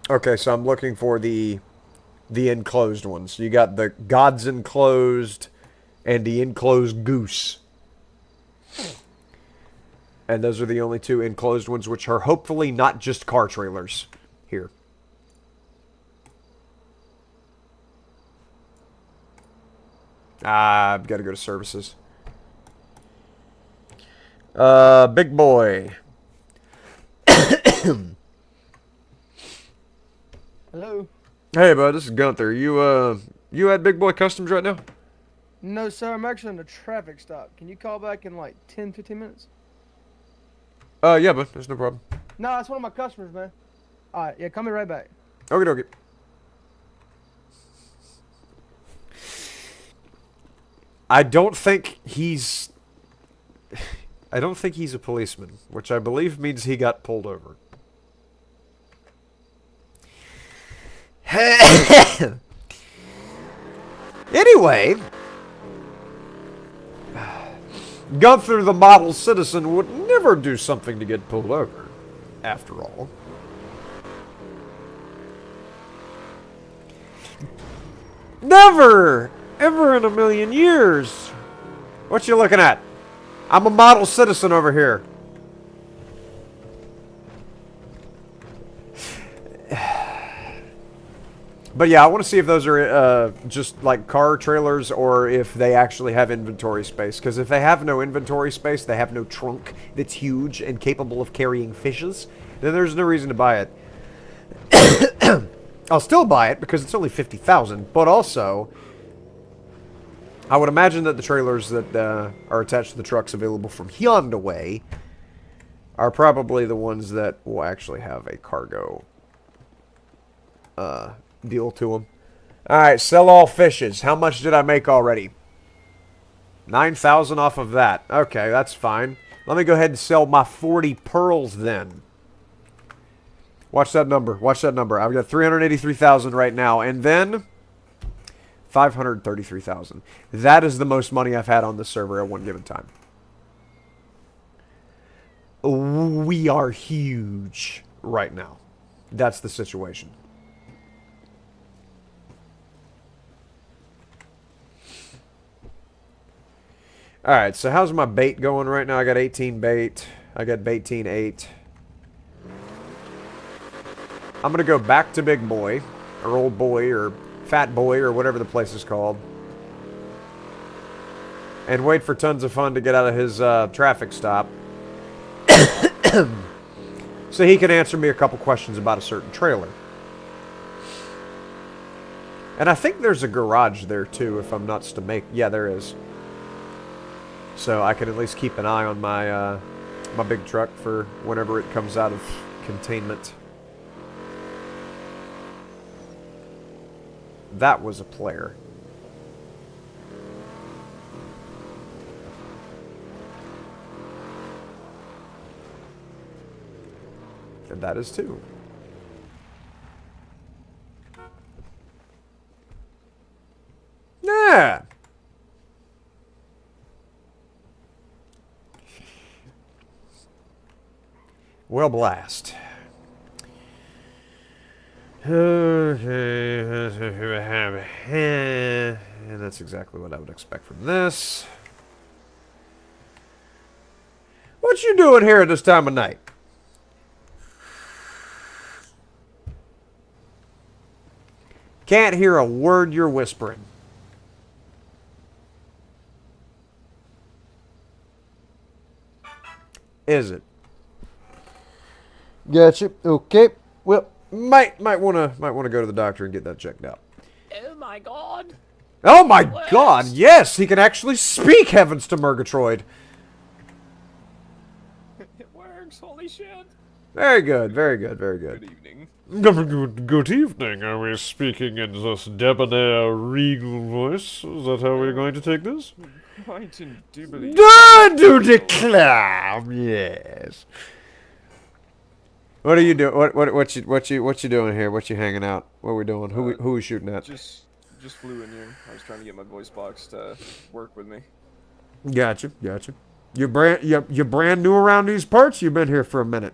Speaker 1: Okay, so I'm looking for the enclosed ones. You got the God's enclosed and the enclosed goose. And those are the only 2 enclosed ones, which are hopefully not just car trailers here. I've got to go to services. Big boy.
Speaker 8: Hello?
Speaker 1: Hey, bud, this is Gunther. You at Big Boy Customs right now?
Speaker 8: No, sir. I'm actually on a traffic stop. Can you call back in like 10, 15 minutes?
Speaker 1: Yeah, bud. There's no problem.
Speaker 8: No, that's one of my customers, man. All right, yeah, call me right back.
Speaker 1: Okie dokie. I don't think he's a policeman, which I believe means he got pulled over. Anyway, Gunther the model citizen would never do something to get pulled over, after all. Never! Ever in a million years! What you looking at? I'm a model citizen over here. But yeah, I want to see if those are just like car trailers or if they actually have inventory space. Because if they have no inventory space, they have no trunk that's huge and capable of carrying fishes, then there's no reason to buy it. I'll still buy it because it's only 50,000, but also I would imagine that the trailers that are attached to the trucks available from Hyundai are probably the ones that will actually have a cargo deal to them. Alright, sell all fishes. How much did I make already? 9,000 off of that. Okay, that's fine. Let me go ahead and sell my 40 pearls then. Watch that number. Watch that number. I've got 383,000 right now. And then 533,000. That is the most money I've had on the server at one given time. We are huge right now. That's the situation. Alright, so how's my bait going right now? I got 18 bait. I got baiteen 8. I'm going to go back to Big Boy, or Old Boy, or Fat Boy, or whatever the place is called. And wait for Tons of Fun to get out of his traffic stop. So he can answer me a couple questions about a certain trailer. And I think there's a garage there too, if I'm not mistaken. Yeah, there is. So I can at least keep an eye on my my big truck for whenever it comes out of containment. That was a player. And that is too. Yeah. Well, blast. And that's exactly what I would expect from this. What you doing here at this time of night? Can't hear a word you're whispering. Is it? Gotcha. Okay. Well, might wanna go to the doctor and get that checked out.
Speaker 9: Oh my god.
Speaker 1: Oh my god, yes! He can actually speak, heavens to Murgatroyd.
Speaker 9: It works, holy shit.
Speaker 1: Very good, very good, very good.
Speaker 9: Good evening.
Speaker 10: Good evening. Are we speaking in this debonair, regal voice? Is that how we're going to take this?
Speaker 9: Quite indubitably.
Speaker 1: Do declare, yes. What are you doing? What you doing here? What you hanging out? What we doing? Who we shooting at?
Speaker 9: Just flew in here. I was trying to get my voice box to work with me.
Speaker 1: Gotcha. You're brand new around these parts. You've been here for a minute.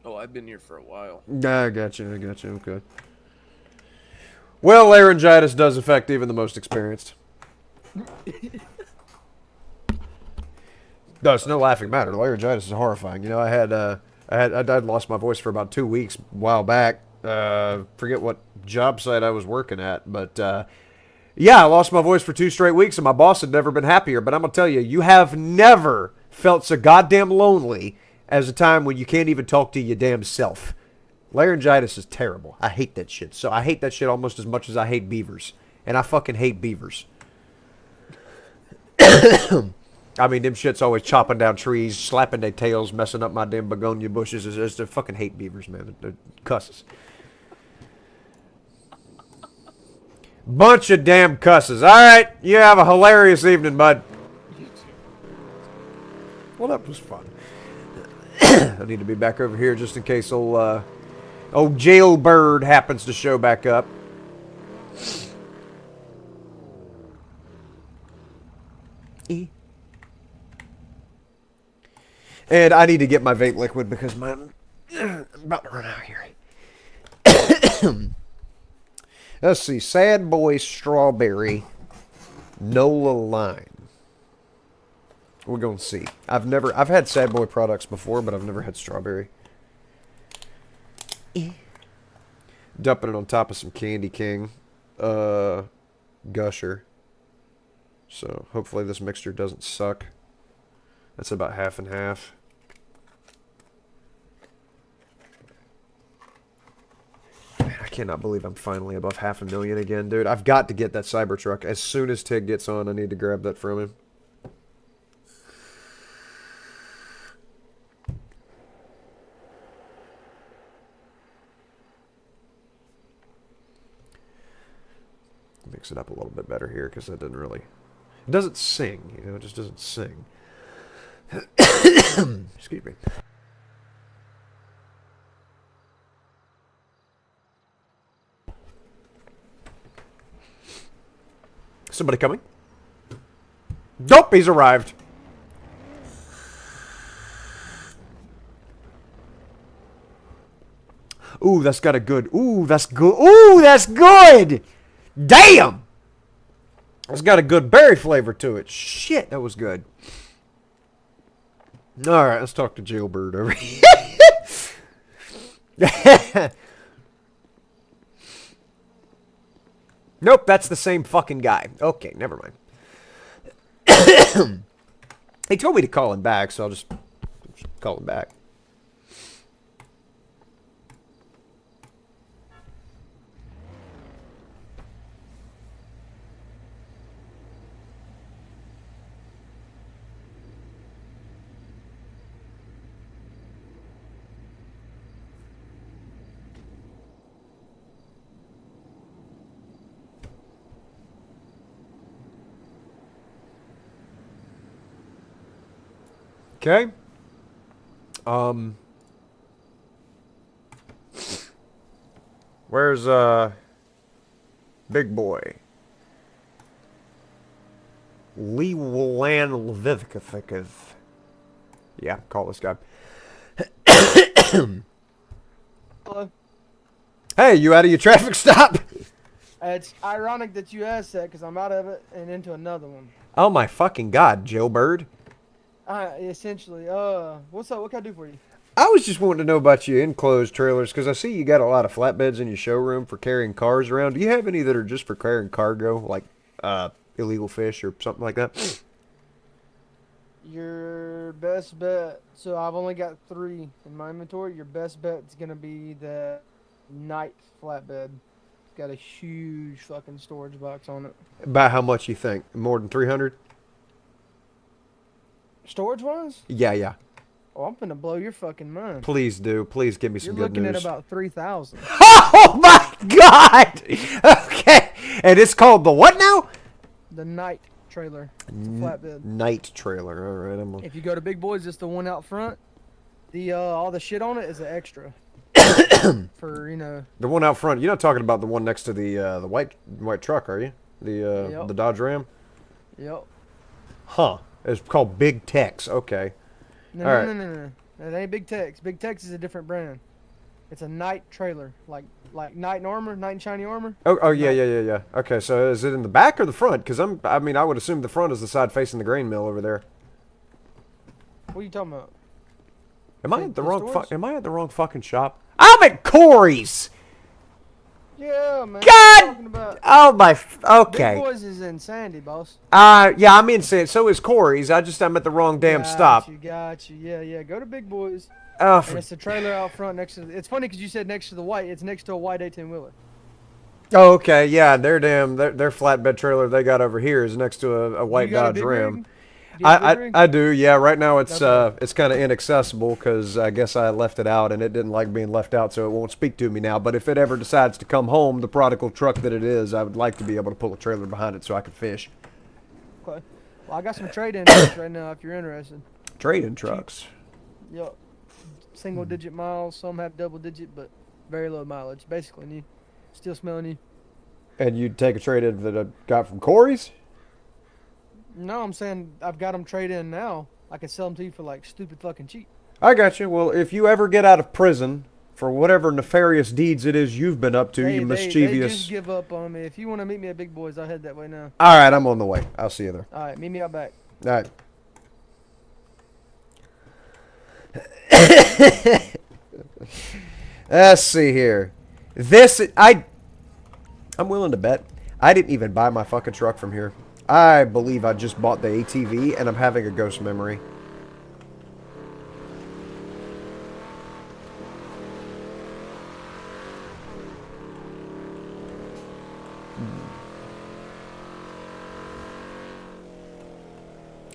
Speaker 9: Oh, I've been here for a while.
Speaker 1: I gotcha. Okay. Well, laryngitis does affect even the most experienced. No, it's no laughing matter. Laryngitis is horrifying. You know, I lost my voice for about 2 weeks a while back. Forget what job site I was working at, but Yeah, I lost my voice for 2 straight weeks, and my boss had never been happier. But I'm going to tell you, you have never felt so goddamn lonely as a time when you can't even talk to your damn self. Laryngitis is terrible. I hate that shit. So I hate that shit almost as much as I hate beavers. And I fucking hate beavers. I mean, them shits always chopping down trees, slapping their tails, messing up my damn begonia bushes. I fucking hate beavers, man. They're cusses. Bunch of damn cusses. All right, you have a hilarious evening, bud. Well, that was fun. I need to be back over here just in case old Jailbird happens to show back up. And I need to get my vape liquid because I'm about to run out here. Let's see. Sad Boy Strawberry Nola Lime. We're going to see. I've had Sad Boy products before, but I've never had strawberry. Dumping it on top of some Candy King. Gusher. So hopefully this mixture doesn't suck. That's about half and half. Man, I cannot believe I'm finally above 500,000 again, dude. I've got to get that Cybertruck. As soon as Tig gets on, I need to grab that from him. Mix it up a little bit better here because that doesn't really... It doesn't sing, you know, it just doesn't sing. Excuse me. Somebody coming? Nope, he's arrived. Ooh, that's got a good... Ooh, that's good. Ooh, that's good! Damn! It's got a good berry flavor to it. Shit, that was good. Alright, let's talk to Jailbird over here. Nope, that's the same fucking guy. Okay, never mind. He told me to call him back, so I'll just call him back. Okay. Where's Big Boy? Lee Lan Lvivkafikav. Yeah, call this guy.
Speaker 8: Hello.
Speaker 1: Hey, you out of your traffic stop?
Speaker 8: It's ironic that you asked that because I'm out of it and into another one.
Speaker 1: Oh my fucking god, Jailbird.
Speaker 8: Essentially. What's up? What can I do for you?
Speaker 1: I was just wanting to know about your enclosed trailers because I see you got a lot of flatbeds in your showroom for carrying cars around. Do you have any that are just for carrying cargo, like illegal fish or something like that?
Speaker 8: Your best bet. So I've only got 3 in my inventory. Your best bet is gonna be the night flatbed. It's got a huge fucking storage box on it.
Speaker 1: About how much you think? More than 300?
Speaker 8: Storage wise?
Speaker 1: Yeah.
Speaker 8: Oh, I'm finna blow your fucking mind.
Speaker 1: Please do. Please give me some good news.
Speaker 8: You're looking at about 3,000.
Speaker 1: Oh my god! Okay. And it's called the what now?
Speaker 8: The night trailer. It's a flatbed.
Speaker 1: Night trailer. All right.
Speaker 8: If you go to Big Boys, it's the one out front. The all the shit on it is an extra. For, you know.
Speaker 1: The one out front. You're not talking about the one next to the white truck, are you? The Dodge Ram?
Speaker 8: Yep.
Speaker 1: Huh. It's called Big Tex. Okay.
Speaker 8: No. It ain't Big Tex. Big Tex is a different brand. It's a night trailer, like Knight and Armor, Knight and Shiny Armor.
Speaker 1: Oh yeah. Okay, so is it in the back or the front? Because I would assume the front is the side facing the grain mill over there.
Speaker 8: What are you talking about?
Speaker 1: Am I at the wrong fucking shop? I'm at Corey's.
Speaker 8: Yeah, man.
Speaker 1: God!
Speaker 8: Talking about
Speaker 1: Oh my.
Speaker 8: Big
Speaker 1: Okay.
Speaker 8: Boys is in Sandy, boss.
Speaker 1: Yeah, I'm in San. So is Corey's. I'm at the wrong damn stop.
Speaker 8: Got you. Yeah, yeah. Go to Big Boys.
Speaker 1: Oh,
Speaker 8: And it's the trailer out front next to. It's funny because you said next to the white. It's next to a white 18 wheeler.
Speaker 1: oh, okay. Yeah, their flatbed trailer they got over here is next to a white
Speaker 8: You got a
Speaker 1: Dodge
Speaker 8: big
Speaker 1: Ram.
Speaker 8: rig? Do you have a big rig?
Speaker 1: I do. Yeah, right now it's
Speaker 8: Okay.
Speaker 1: it's kind of inaccessible because I guess I left it out and it didn't like being left out, so it won't speak to me now. But if it ever decides to come home, the prodigal truck that it is, I would like to be able to pull a trailer behind it so I can fish.
Speaker 8: Okay. Well, I got some trade-in trucks right now if you're interested.
Speaker 1: Trading trucks.
Speaker 8: Yup. Single-digit miles. Some have double-digit, but very low mileage. Basically new. Still smelling new.
Speaker 1: And you'd take a trade in that I got from Corey's?
Speaker 8: No, I'm saying I've got them trade-in now. I can sell them to you for like stupid fucking cheap.
Speaker 1: I got you. Well, if you ever get out of prison for whatever nefarious deeds it is you've been up to, you mischievous.
Speaker 8: They just give up on me. If you want to meet me at Big Boys, I'll head that way now.
Speaker 1: All right, I'm on the way. I'll see you there.
Speaker 8: All right, meet me out back.
Speaker 1: All right. Let's see here. I'm willing to bet I didn't even buy my fucking truck from here. I believe I just bought the ATV and I'm having a ghost memory.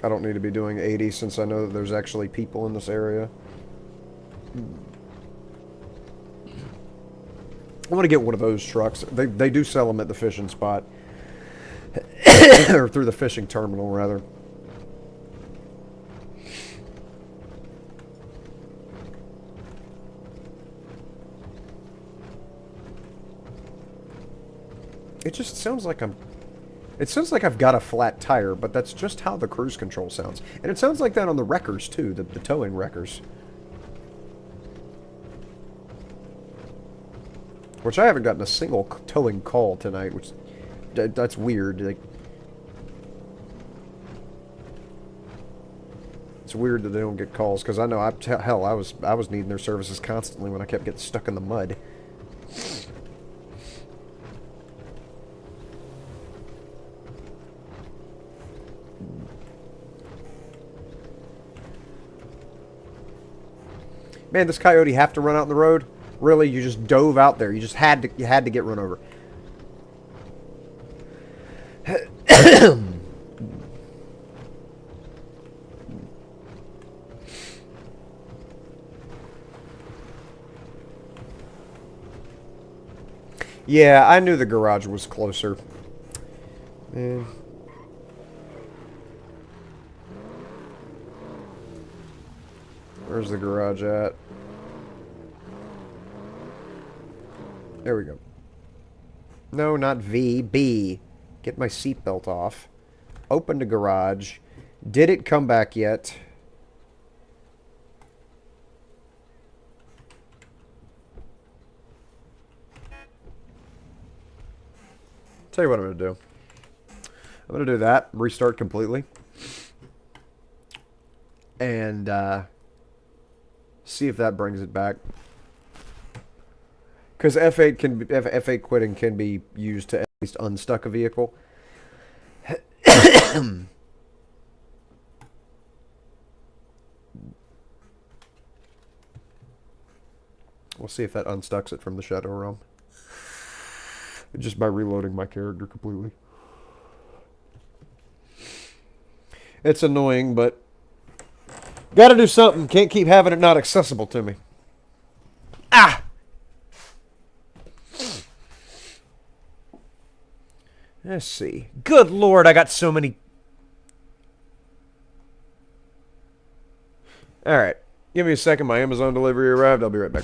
Speaker 1: I don't need to be doing 80 since I know that there's actually people in this area. I want to get one of those trucks. They do sell them at the fishing spot. Or through the fishing terminal, rather. It just sounds like It sounds like I've got a flat tire, but that's just how the cruise control sounds. And it sounds like that on the wreckers, too, the towing wreckers. Which I haven't gotten a single towing call tonight, which that's weird. Like, it's weird that they don't get calls because I know hell I was needing their services constantly when I kept getting stuck in the mud. Man, this coyote have to run out in the road? Really? You just dove out there. You just had to get run over. Yeah, I knew the garage was closer. Man. Where's the garage at? There we go. No, not V. B. Get my seatbelt off. Open the garage. Did it come back yet? Tell you what I'm going to do. I'm going to do that. Restart completely. And see if that brings it back. Because F8 quitting can be used to at least unstuck a vehicle. We'll see if that unstucks it from the Shadow Realm. Just by reloading my character completely. It's annoying, but gotta do something. Can't keep having it not accessible to me. Ah! Let's see. Good Lord, I got so many. Alright. Give me a second. My Amazon delivery arrived. I'll be right back.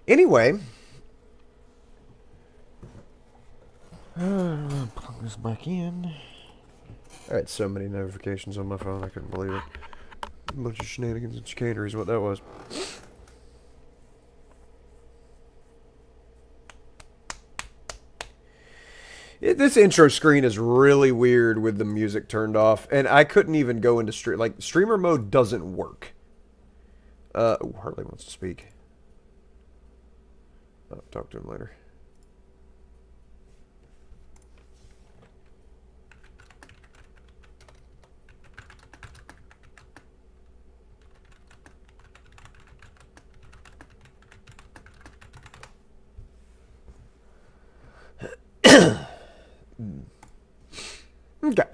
Speaker 1: Anyway. Plug this back in. I had so many notifications on my phone, I couldn't believe it. A bunch of shenanigans and chicanery is what that was. This intro screen is really weird with the music turned off, and I couldn't even go into stream. Like, streamer mode doesn't work. Harley wants to speak. I'll talk to him later. Okay.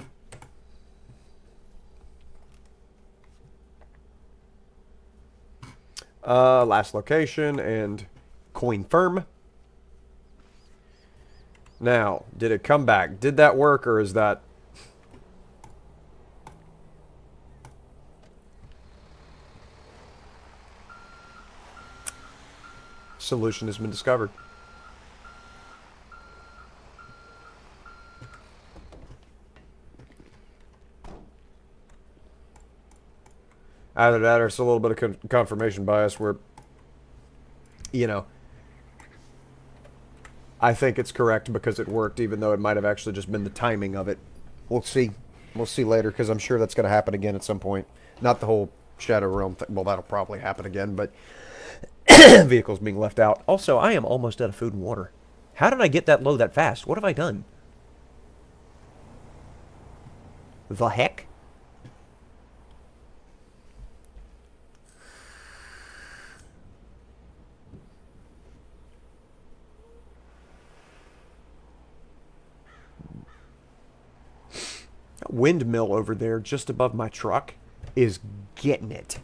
Speaker 1: Last location and coin firm. Now, did it come back? Did that work, or is that... Solution has been discovered. Either that or it's a little bit of confirmation bias where, you know, I think it's correct because it worked, even though it might have actually just been the timing of it. We'll see. We'll see later, because I'm sure that's going to happen again at some point. Not the whole Shadow Realm thing. Well, that'll probably happen again, but vehicles being left out. Also, I am almost out of food and water. How did I get that low that fast? What have I done? The heck? That windmill over there just above my truck is getting it.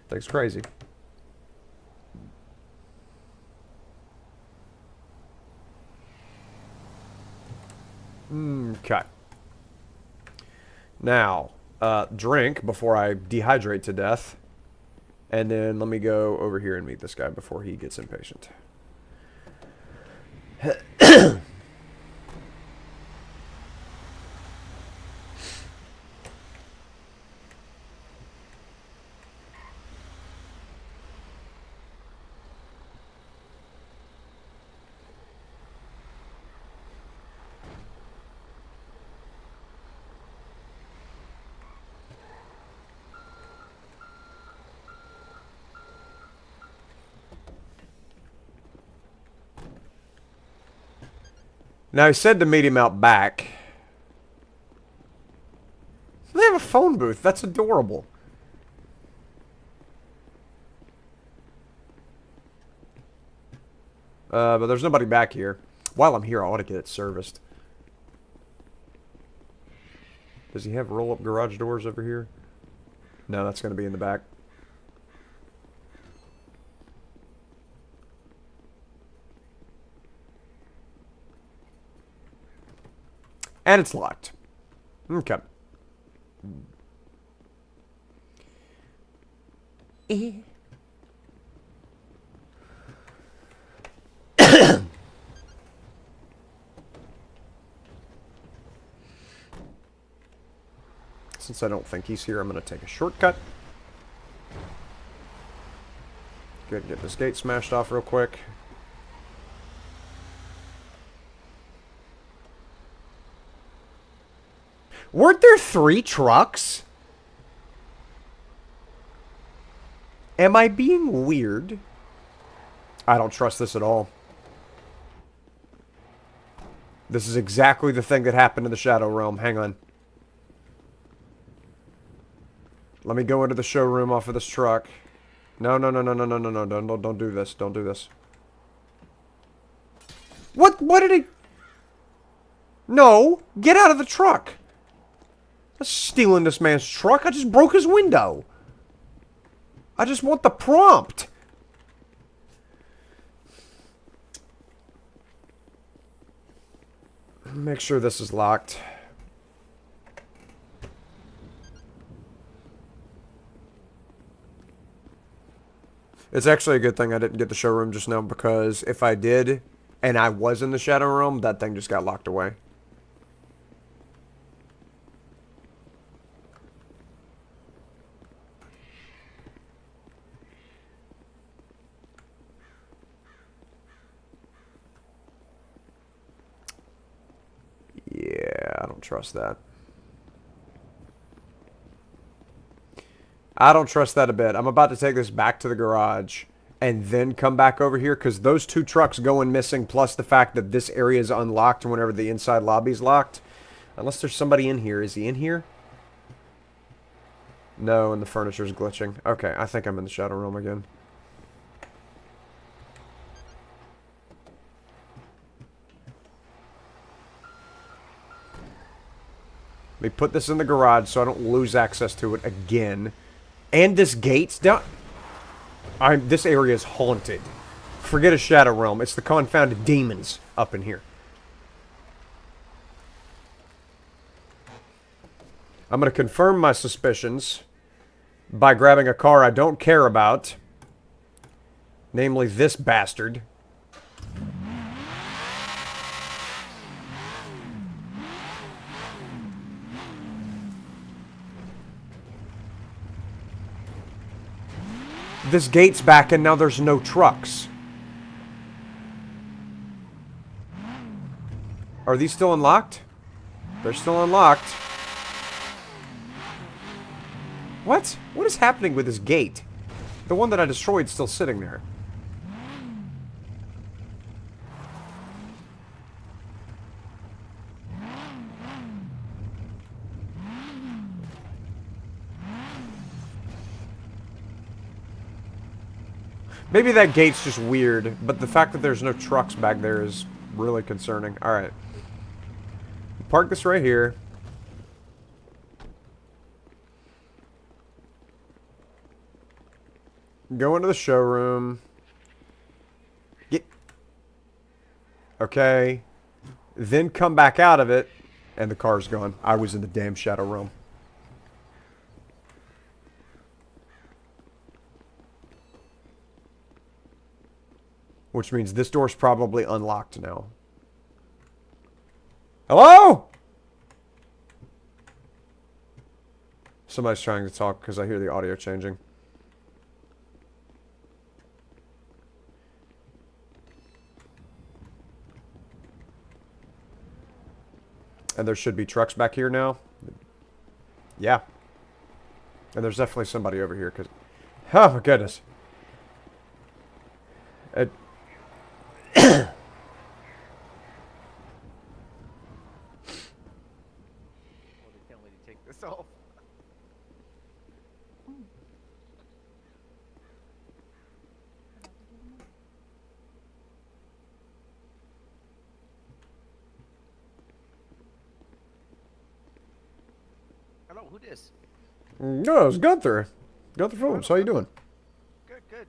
Speaker 1: Thing's crazy. Okay. Now, drink before I dehydrate to death. And then let me go over here and meet this guy before he gets impatient. Now, he said to meet him out back. They have a phone booth. That's adorable. But there's nobody back here. While I'm here, I ought to get it serviced. Does he have roll-up garage doors over here? No, that's going to be in the back. And it's locked. Okay. Since I don't think he's here, I'm going to take a shortcut. Good, get this gate smashed off real quick. Weren't there 3 trucks? Am I being weird? I don't trust this at all. This is exactly the thing that happened in the Shadow Realm. Hang on. Let me go into the showroom off of this truck. No, no, no, no, no, no, no, no, don't do this. Don't do this. What did he... No! Get out of the truck! I'm stealing this man's truck. I just broke his window. I just want the prompt. Make sure this is locked. It's actually a good thing I didn't get the showroom just now, because if I did, and I was in the Shadow Realm, that thing just got locked away. Yeah, I don't trust that. I don't trust that a bit. I'm about to take this back to the garage and then come back over here, because those 2 trucks going missing, plus the fact that this area is unlocked whenever the inside lobby's locked. Unless there's somebody in here. Is he in here? No, and the furniture's glitching. Okay, I think I'm in the Shadow Realm again. Let me put this in the garage so I don't lose access to it again. And this gate's down. This area is haunted. Forget a Shadow Realm. It's the confounded demons up in here. I'm going to confirm my suspicions by grabbing a car I don't care about. Namely this bastard. This gate's back and now there's no trucks. Are these still unlocked? They're still unlocked. What? What is happening with this gate? The one that I destroyed is still sitting there. Maybe that gate's just weird, but the fact that there's no trucks back there is really concerning. Alright. Park this right here. Go into the showroom. Get. Okay. Then come back out of it, and the car's gone. I was in the damn Shadow Realm. Which means this door's probably unlocked now. Hello? Somebody's trying to talk because I hear the audio changing. And there should be trucks back here now. Yeah. And there's definitely somebody over here because... Oh my goodness.
Speaker 7: Hello, who this?
Speaker 1: No, it's Gunther. Gunther Phillips, how you doing?
Speaker 7: Good, good.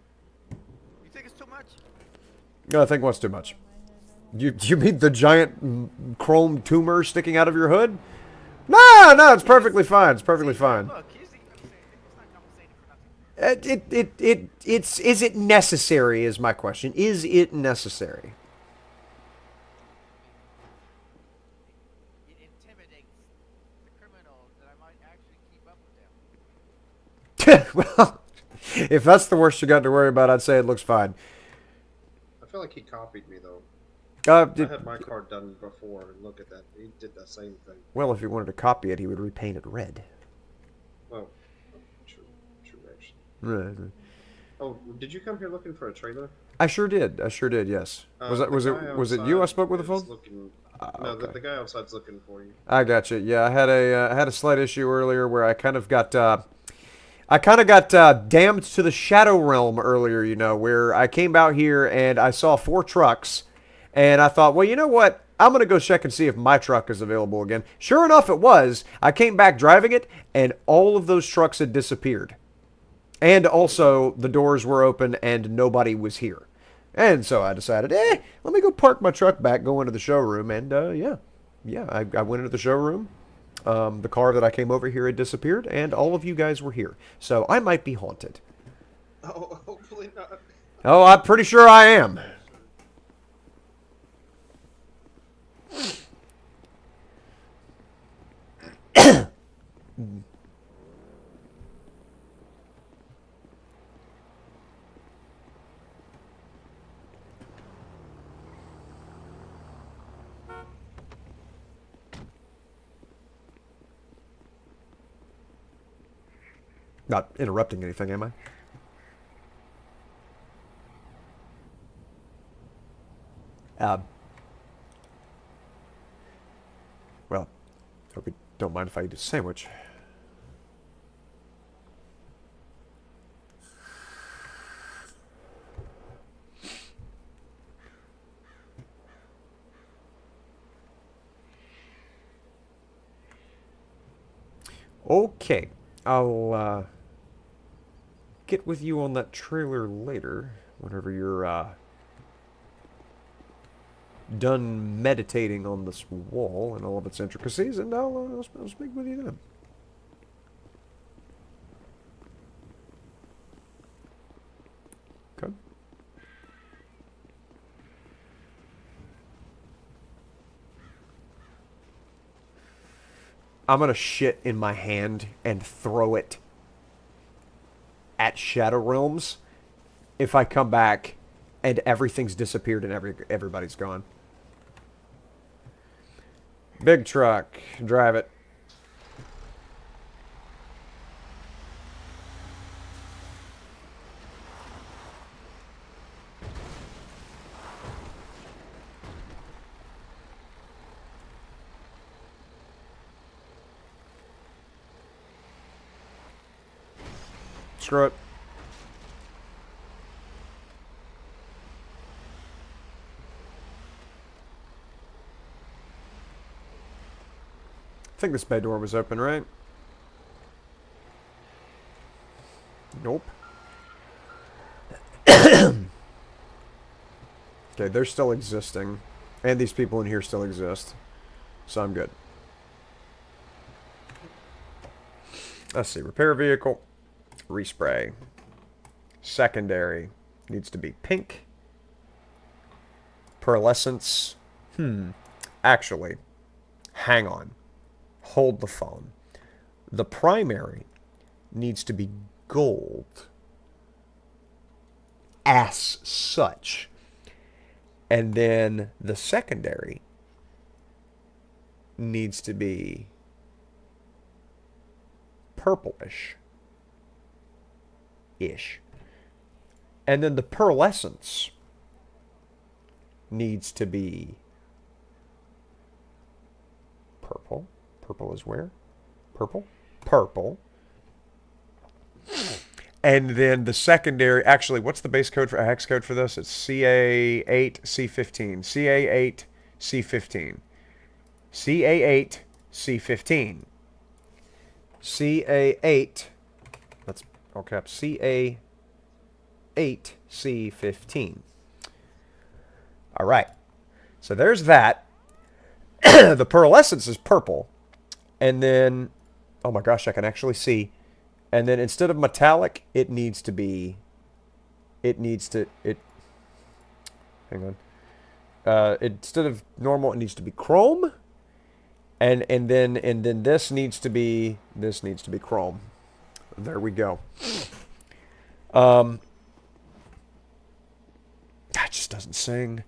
Speaker 7: You think it's too much?
Speaker 1: No, I think what's too much. You mean the giant chrome tumor sticking out of your hood? No, no, it's perfectly fine. It's perfectly fine.
Speaker 7: Look, it's not compensated for nothing.
Speaker 1: Is it necessary is my question. Is it necessary?
Speaker 7: It intimidates the criminals that I might actually keep up with them.
Speaker 1: Well, if that's the worst you got to worry about, I'd say it looks fine.
Speaker 11: I feel like he copied me, though.
Speaker 1: I
Speaker 11: had my card done before, and look at that. He did the same thing.
Speaker 1: Well, if he wanted to copy it, he would repaint it red.
Speaker 11: Well, true actually.
Speaker 1: Right.
Speaker 11: Oh, did you come here looking for a trailer?
Speaker 1: I sure did. I sure did. Yes. Was it you I spoke with the phone?
Speaker 11: No,
Speaker 1: okay.
Speaker 11: the guy outside's looking for you.
Speaker 1: I got you. Yeah, I had a slight issue earlier where I kind of got damned to the Shadow Realm earlier. You know, where I came out here and I saw 4 trucks, and I thought, well, you know what? I'm gonna go check and see if my truck is available again. Sure enough, it was. I came back driving it, and all of those trucks had disappeared. And also, the doors were open and nobody was here. And so I decided, let me go park my truck back, go into the showroom, and yeah, I went into the showroom. The car that I came over here had disappeared, and all of you guys were here. So I might be haunted.
Speaker 11: Oh, hopefully not.
Speaker 1: Oh, I'm pretty sure I am. Not interrupting anything, am I? Well, hope you don't mind if I eat a sandwich. Okay, I'll get with you on that trailer later, whenever you're done meditating on this wall and all of its intricacies, and I'll speak with you then. Okay. I'm gonna shit in my hand and throw it at Shadow Realms if I come back and everything's disappeared and everybody's gone. Big truck, drive it. Screw it. I think this bay door was open, right? Nope. Okay, they're still existing. And these people in here still exist. So I'm good. Let's see. Repair vehicle. Respray. Secondary. Needs to be pink. Pearlescence. Actually. Hang on. Hold the phone. The primary needs to be gold. As such. And then the secondary needs to be purplish. And then the pearlescence needs to be purple. Purple is where? Purple? Purple. And then the secondary, actually, what's the base code for hex code for this? It's CA8C15. CA8C15. CA8C15. CA8, that's all caps, CA8C15. All right. So there's that. The pearlescence is purple. And then, oh my gosh, I can actually see. And then instead of metallic, it needs to be, hang on. Instead of normal, it needs to be chrome. And then this needs to be chrome. There we go. That just doesn't sing.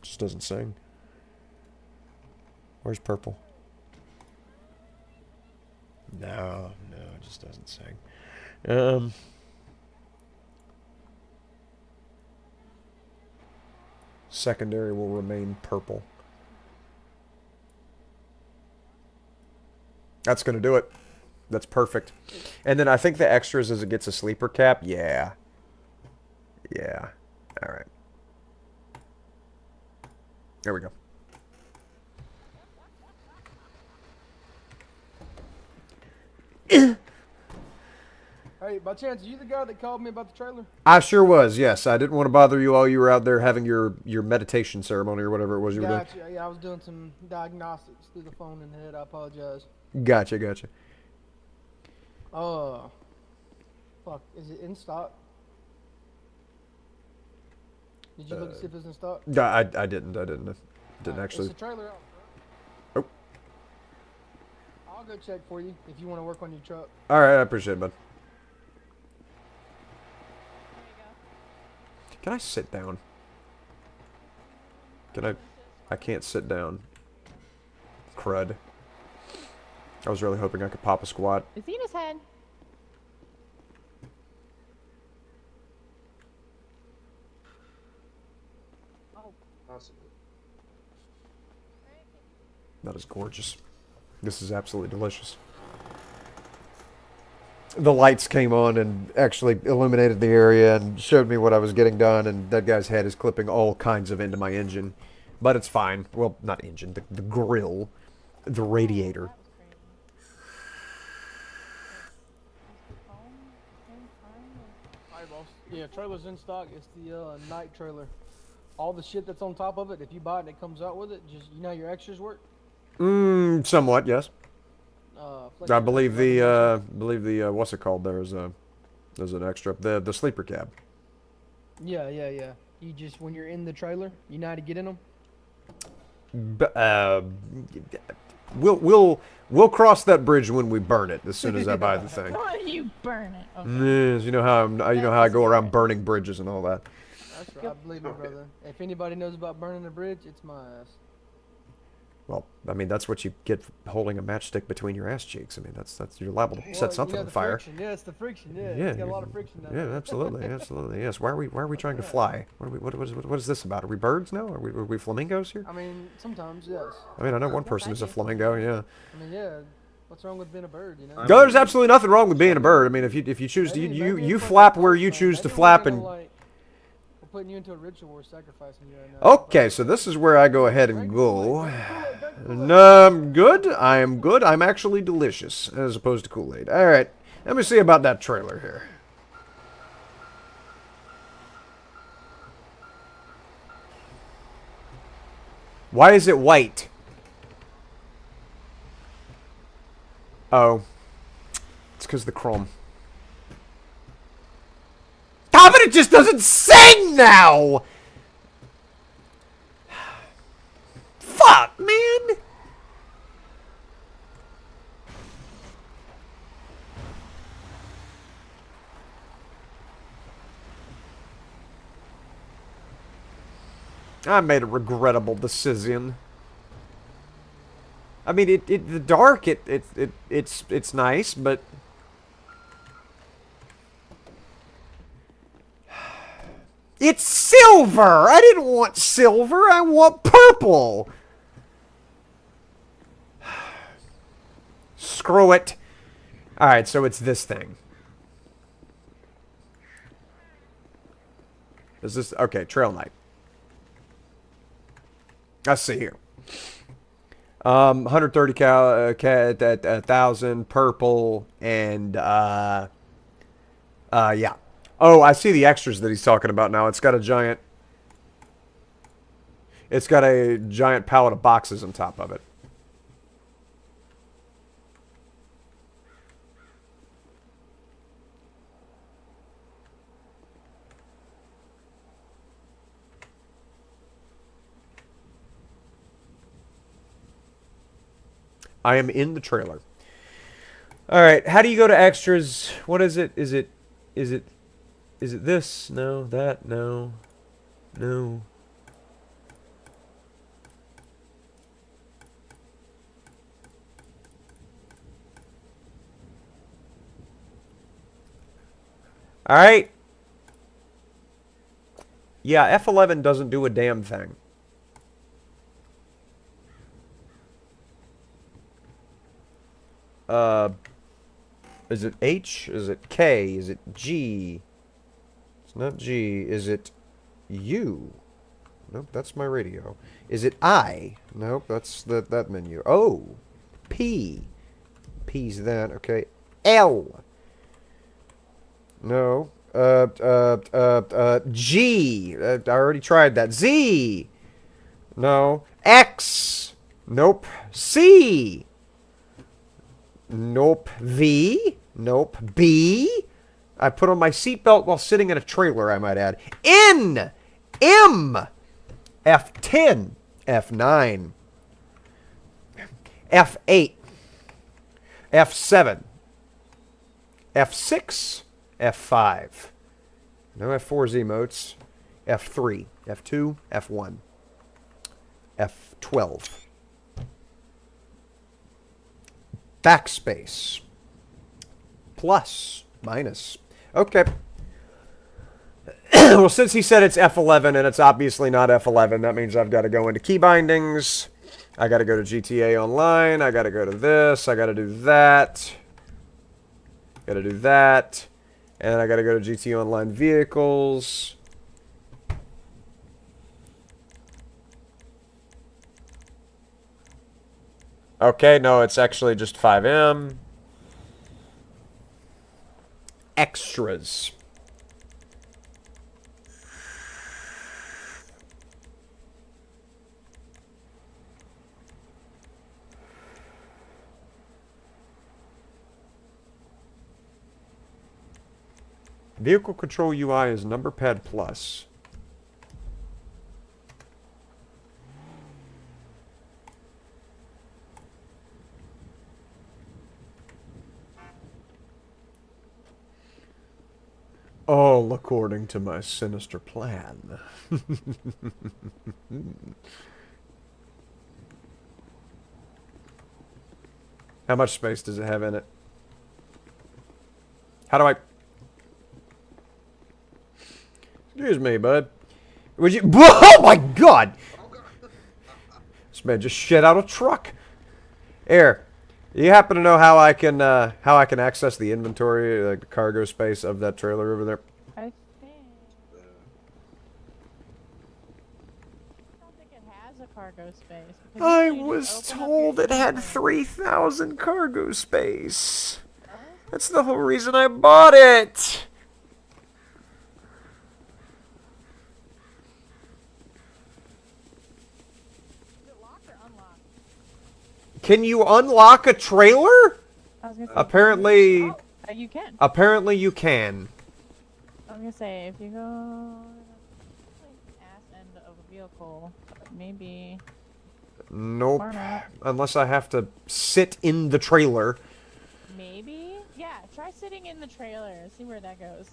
Speaker 1: Just doesn't sing. Where's purple? No, it just doesn't sing. Secondary will remain purple. That's going to do it. That's perfect. And then I think the extras as it gets a sleeper cap. Yeah. Yeah. All right. There we go.
Speaker 8: Hey, by chance, are you the guy that called me about the trailer?
Speaker 1: I sure was, yes. I didn't want to bother you while you were out there having your meditation ceremony or whatever it was you were doing.
Speaker 8: Gotcha. Yeah, I was doing some diagnostics through the phone in the head. I apologize.
Speaker 1: Gotcha, gotcha.
Speaker 8: Fuck. Is it in stock? Did you look to see if it's in stock?
Speaker 1: I didn't. I didn't actually.
Speaker 8: It's a trailer out
Speaker 1: Oh.
Speaker 8: front. I'll go check for you if you want to work on your truck.
Speaker 1: All right, I appreciate it, bud. Can I sit down? Can I? I can't sit down. Crud. I was really hoping I could pop a squat.
Speaker 12: Is he in his head?
Speaker 11: Possibly.
Speaker 1: That is gorgeous. This is absolutely delicious. The lights came on and actually illuminated the area and showed me what I was getting done, and that guy's head is clipping all kinds of into my engine. But it's fine. Well, not engine, the grill, the radiator.
Speaker 8: Hi, boss. Yeah, trailer's in stock. It's the night trailer. All the shit that's on top of it, if you buy it and it comes out with it, just, you know how your extras work?
Speaker 1: Somewhat, yes. I believe
Speaker 8: flexible
Speaker 1: the what's it called? There's an extra, the sleeper cab.
Speaker 8: Yeah. You just, when you're in the trailer, you know how to get in them?
Speaker 1: We'll cross that bridge when we burn it. As soon as I buy the thing.
Speaker 12: Why do you burn it? Okay.
Speaker 1: Yes, you know how I go around burning bridges and all that.
Speaker 8: That's right. I believe me, brother. If anybody knows about burning a bridge, it's my ass.
Speaker 1: Well, I mean, that's what you get for holding a matchstick between your ass cheeks. I mean, that's you're liable to set something on fire.
Speaker 8: Friction. Yeah, it's the friction. Yeah,
Speaker 1: Yeah,
Speaker 8: it's got a lot of friction down
Speaker 1: yeah,
Speaker 8: there.
Speaker 1: absolutely, absolutely, yes. Why are we trying to fly? What is this about? Are we birds now? Are we flamingos here?
Speaker 8: I mean, sometimes, yes.
Speaker 1: I mean, I know one person is a flamingo. Yeah.
Speaker 8: I mean, yeah. What's wrong with being a bird, you know?
Speaker 1: No, there's absolutely nothing wrong with being a bird. I mean, if you choose to, you flap where you choose to flap, and
Speaker 8: We're putting you into a ritual. We're sacrificing you right now.
Speaker 1: okay, so this is where I go ahead and go. No, I'm good. I am good. I'm actually delicious, as opposed to Kool-Aid. All right, let me see about that trailer here. Why is it white? Oh, it's because of the chrome. Ah, but it just doesn't sing now! Fuck, man! I made a regrettable decision. I mean, the dark, it's nice, but it's silver. I didn't want silver. I want purple. Screw it. All right, so it's this thing. Is this okay? Trail night. Let's see here. 130 cal, 1,000 purple, and yeah. Oh, I see the extras that he's talking about now. It's got a giant pallet of boxes on top of it. I am in the trailer. All right, how do you go to extras? What is it? Is it this? No, that, no. No. All right. Yeah, F11 doesn't do a damn thing. Is it H? Is it K? Is it G? It's not G. Is it U? Nope, that's my radio. Is it I? Nope, that's that menu. O. P. P's that. Okay. L. No. G. I already tried that. Z. No. X. Nope. C. Nope. V. Nope. B. I put on my seatbelt while sitting in a trailer, I might add. N. M. F10. F9. F8. F7. F6. F5. No F4's emotes. F3. F2. F1. F12. Backspace. Plus. Minus. Okay. Well, since he said it's F11 and it's obviously not F11, that means I've got to go into key bindings. I got to go to GTA Online. I got to go to this. I got to do that. Got to do that. And I got to go to GTA Online Vehicles. Okay, no, it's actually just FiveM. Extras. Vehicle control UI is number pad plus. All according to my sinister plan. How much space does it have in it? How do I... Excuse me, bud. Would you... Oh my god! This man just shit out a truck. Here. You happen to know how I can access the inventory, like the cargo space of that trailer over there?
Speaker 12: I think. I don't think it has a cargo space.
Speaker 1: I was told it had 3,000 cargo space. That's the whole reason I bought it.
Speaker 12: Is it locked or unlocked?
Speaker 1: Can you unlock a trailer?
Speaker 12: I was gonna say,
Speaker 1: Apparently,
Speaker 12: you can.
Speaker 1: apparently you can.
Speaker 12: I was gonna say if you go like ass end of a vehicle, maybe.
Speaker 1: Nope.
Speaker 12: Or not.
Speaker 1: Unless I have to sit in the trailer.
Speaker 12: Maybe. Yeah. Try sitting in the trailer. See where that goes.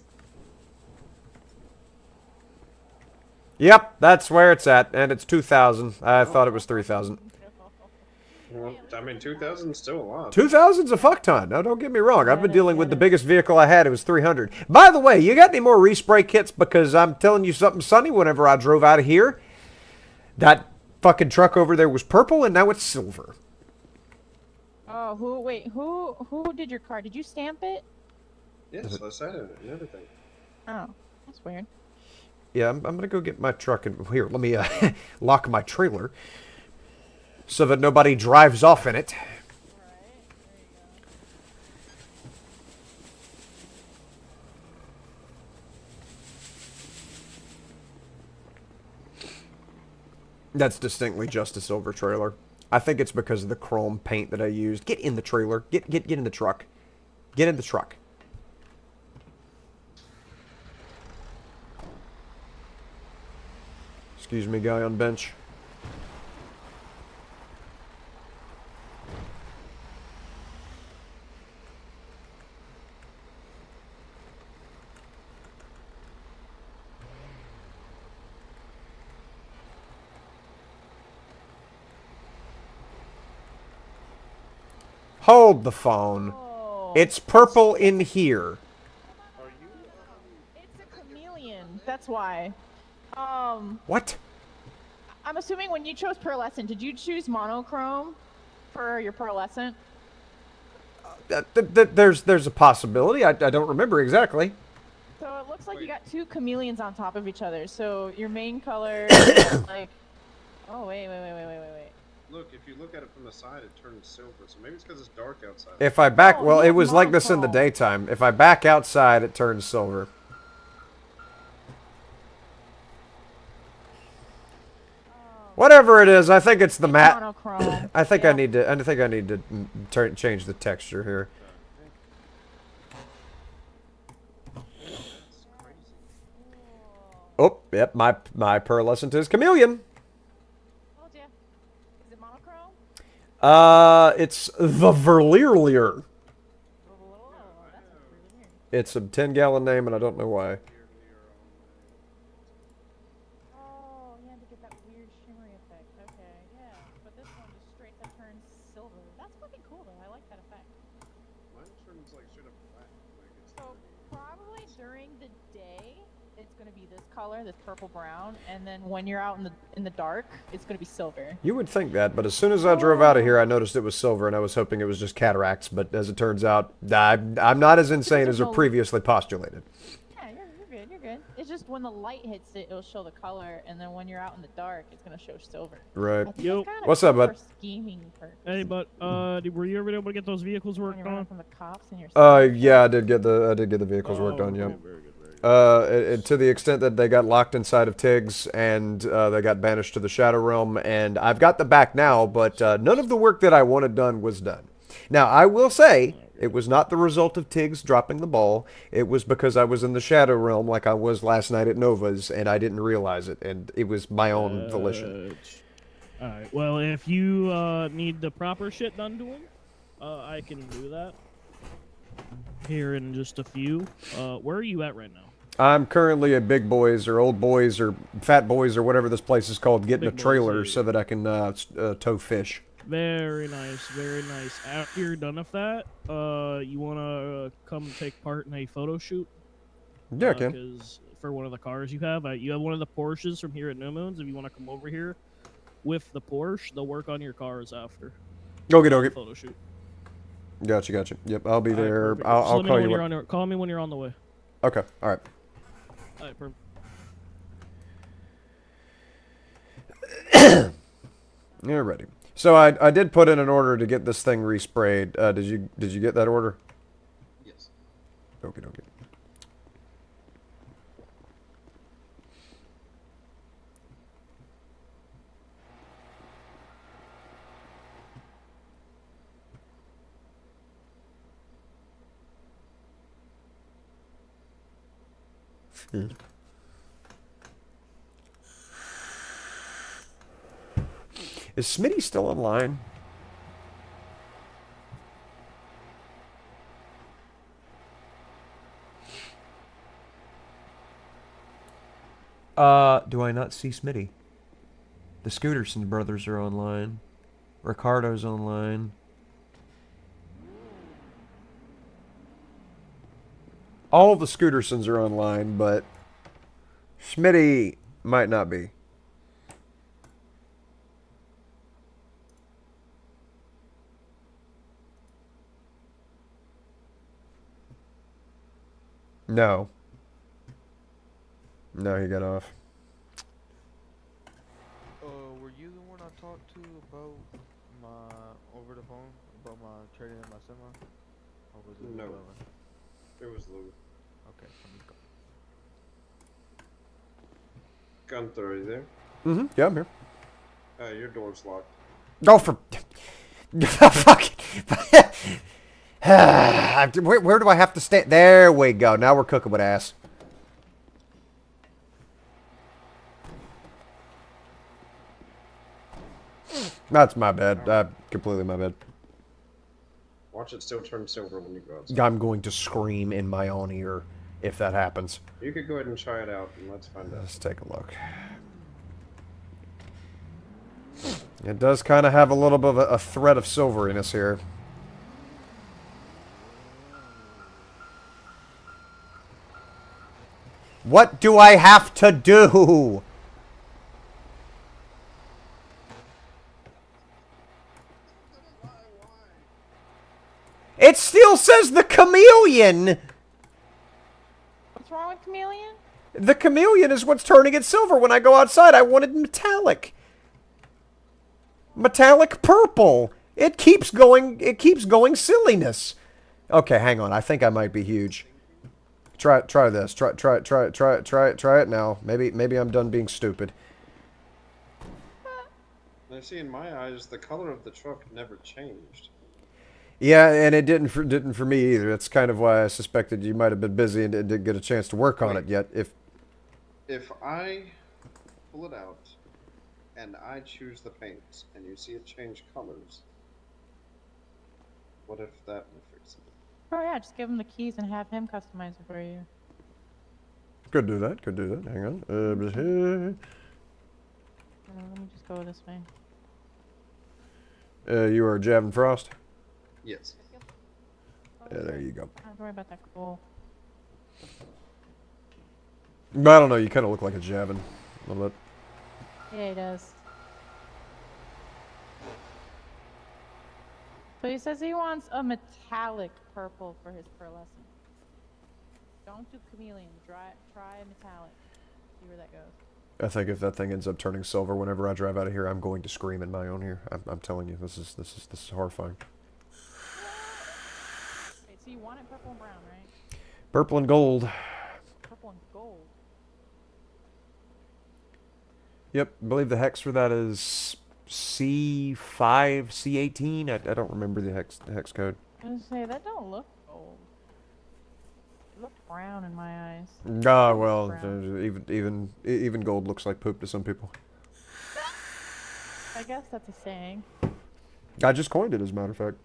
Speaker 1: Yep, that's where it's at, and it's 2,000. I thought it was 3,000.
Speaker 11: Well, I mean, 2,000 is still a lot.
Speaker 1: 2,000's a fuck ton. Now, don't get me wrong. I've been dealing with the biggest vehicle I had. It was 300. By the way, you got any more respray kits? Because I'm telling you something funny. Whenever I drove out of here, that fucking truck over there was purple, and now it's silver.
Speaker 12: Oh, who did your car? Did you stamp it?
Speaker 11: Yes, I said it and everything.
Speaker 12: Oh, that's weird.
Speaker 1: Yeah, I'm going to go get my truck. And here, let me lock my trailer so that nobody drives off in it. That's distinctly just a silver trailer. I think it's because of the chrome paint that I used. Get in the trailer. Get in the truck. Get in the truck. Excuse me, guy on bench. Hold the phone.
Speaker 12: Oh,
Speaker 1: It's purple in here.
Speaker 12: it's a chameleon. That's why.
Speaker 1: What?
Speaker 12: I'm assuming when you chose pearlescent, did you choose monochrome for your pearlescent?
Speaker 1: There's a possibility. I don't remember exactly.
Speaker 12: So it looks like you got two chameleons on top of each other. So your main color is like... Oh, wait.
Speaker 11: Look, if you look at it from the side, it turns silver. So maybe it's because it's dark outside.
Speaker 1: If I back,
Speaker 12: Oh,
Speaker 1: well,
Speaker 12: you
Speaker 1: it
Speaker 12: have
Speaker 1: was like this in the
Speaker 12: monochrome.
Speaker 1: daytime. If I back outside, it turns silver. Whatever it is, I think it's the
Speaker 12: It's
Speaker 1: matte.
Speaker 12: monochrome.
Speaker 1: I think
Speaker 12: Yeah.
Speaker 1: I need to. I think I need to change the texture here. Oh, yep. My pearlescent is chameleon.
Speaker 12: Told ya. Is it monochrome?
Speaker 1: It's the Verleerlier.
Speaker 12: Oh, that's really weird.
Speaker 1: It's a 10-gallon name, and I don't know why.
Speaker 12: Oh, yeah, to get that weird shimmery effect. Okay, yeah. But this one just straight up turns silver. That's fucking cool, though. I like that effect.
Speaker 11: Mine turns like straight up black. Like it's
Speaker 12: So probably during the day, it's gonna be this color, this purple brown, and then when you're out in the dark, it's gonna be silver.
Speaker 1: You would think that, but as soon as I drove out of here, I noticed it was silver, and I was hoping it was just cataracts. But as it turns out, I'm not as insane as are previously postulated.
Speaker 12: Yeah, you're good. You're good. It's just when the light hits it, it'll show the color, and then when you're out in the dark, it's gonna show silver.
Speaker 1: Right.
Speaker 12: I think
Speaker 10: Yo.
Speaker 12: it's kinda
Speaker 1: What's up,
Speaker 12: cool
Speaker 1: bud?
Speaker 12: for scheming purposes.
Speaker 10: Hey, but were you ever able to get those vehicles
Speaker 12: When
Speaker 10: worked
Speaker 12: you're running
Speaker 10: on?
Speaker 12: from the cops and you're
Speaker 1: Yeah, I did get the vehicles worked on. Yeah.
Speaker 10: Very good, very good.
Speaker 1: To the extent that they got locked inside of Tiggs and they got banished to the Shadow Realm, and I've got them back now, but none of the work that I wanted done was done. Now, I will say, it was not the result of Tiggs dropping the ball. It was because I was in the Shadow Realm like I was last night at Nova's, and I didn't realize it, and it was my own volition.
Speaker 10: Alright, well, if you need the proper shit done to them, I can do that. Here in just a few. Where are you at right now?
Speaker 1: I'm currently at Big Boys or Old Boys or Fat Boys or whatever this place is called, getting
Speaker 10: Big
Speaker 1: a
Speaker 10: Boys,
Speaker 1: trailer
Speaker 10: yeah.
Speaker 1: so that I can tow fish.
Speaker 10: Very nice, very nice. After you're done with that, you want to come take part in a photo shoot?
Speaker 1: Yeah, I can.
Speaker 10: Because for one of the cars you have one of the Porsches from here at New Moons. If you want to come over here with the Porsche, they'll work on your cars after.
Speaker 1: Okie dokie.
Speaker 10: Photo shoot.
Speaker 1: Gotcha. Yep, I'll be there.
Speaker 10: Perfect.
Speaker 1: I'll
Speaker 10: Just let me
Speaker 1: call
Speaker 10: know
Speaker 1: you.
Speaker 10: when you're call me when you're on the way.
Speaker 1: Okay, all right.
Speaker 10: Alright, perfect.
Speaker 1: Alrighty. So I did put in an order to get this thing resprayed. Did you get that order?
Speaker 11: Yes.
Speaker 1: Okie dokie. Is Smitty still online? Do I not see Smitty? The Scooterson brothers are online. Ricardo's online. All the Scootersons are online, but Smitty might not be. No. No, he got off.
Speaker 13: Were you the one I talked to about over the phone about my trading in my semi? Or was it
Speaker 11: No.
Speaker 13: Lou?
Speaker 11: It was Lou.
Speaker 13: Okay, let me go.
Speaker 11: Gunther, are you there?
Speaker 1: Mm-hmm. Yeah, I'm here.
Speaker 11: Your door's locked.
Speaker 1: Go for... Fuck. Where do I have to stand? There we go. Now we're cooking with ass. That's my bad. Completely my bad.
Speaker 11: Watch it still turn silver when you go outside.
Speaker 1: I'm going to scream in my own ear if that happens.
Speaker 11: You could go ahead and try it out, and let's find out.
Speaker 1: Let's take a look. It does kind of have a little bit of a thread of silveriness here. What do I have to do? It still says the chameleon!
Speaker 12: What's wrong with chameleon?
Speaker 1: The chameleon is what's turning it silver. When I go outside, I wanted metallic. Metallic purple. It keeps going silliness. Okay, hang on. I think I might be huge. Try this. Try it now. Maybe I'm done being stupid.
Speaker 11: I see in my eyes the color of the truck never changed.
Speaker 1: Yeah, and it didn't for me either. That's kind of why I suspected you might have been busy and didn't get a chance to work on it yet.
Speaker 11: If I pull it out and I choose the paint and you see it change colors, what if that will fix it?
Speaker 12: Oh yeah, just give him the keys and have him customize it for you.
Speaker 1: Could do that. Hang on.
Speaker 12: Let me just go this way.
Speaker 1: You are Javin Frost?
Speaker 11: Yes.
Speaker 1: Yeah, there you go.
Speaker 12: Don't worry about that cool.
Speaker 1: I don't know, you kind of look like a Javin. A little bit.
Speaker 12: Yeah, he does. So he says he wants a metallic purple for his pearlescent. Don't do chameleon. Try metallic. See where that goes.
Speaker 1: I think if that thing ends up turning silver whenever I drive out of here, I'm going to scream in my own ear. I'm telling you, this is horrifying.
Speaker 12: Wait, so you want it purple and brown, right?
Speaker 1: Purple and gold.
Speaker 12: Purple and gold.
Speaker 1: Yep, I believe the hex for that is C5, C18. I don't remember the hex code.
Speaker 12: I was gonna say that don't look gold. It looked brown in my eyes.
Speaker 1: Ah, well, even gold looks like poop to some people.
Speaker 12: I guess that's a saying.
Speaker 1: I just coined it, as a matter of fact.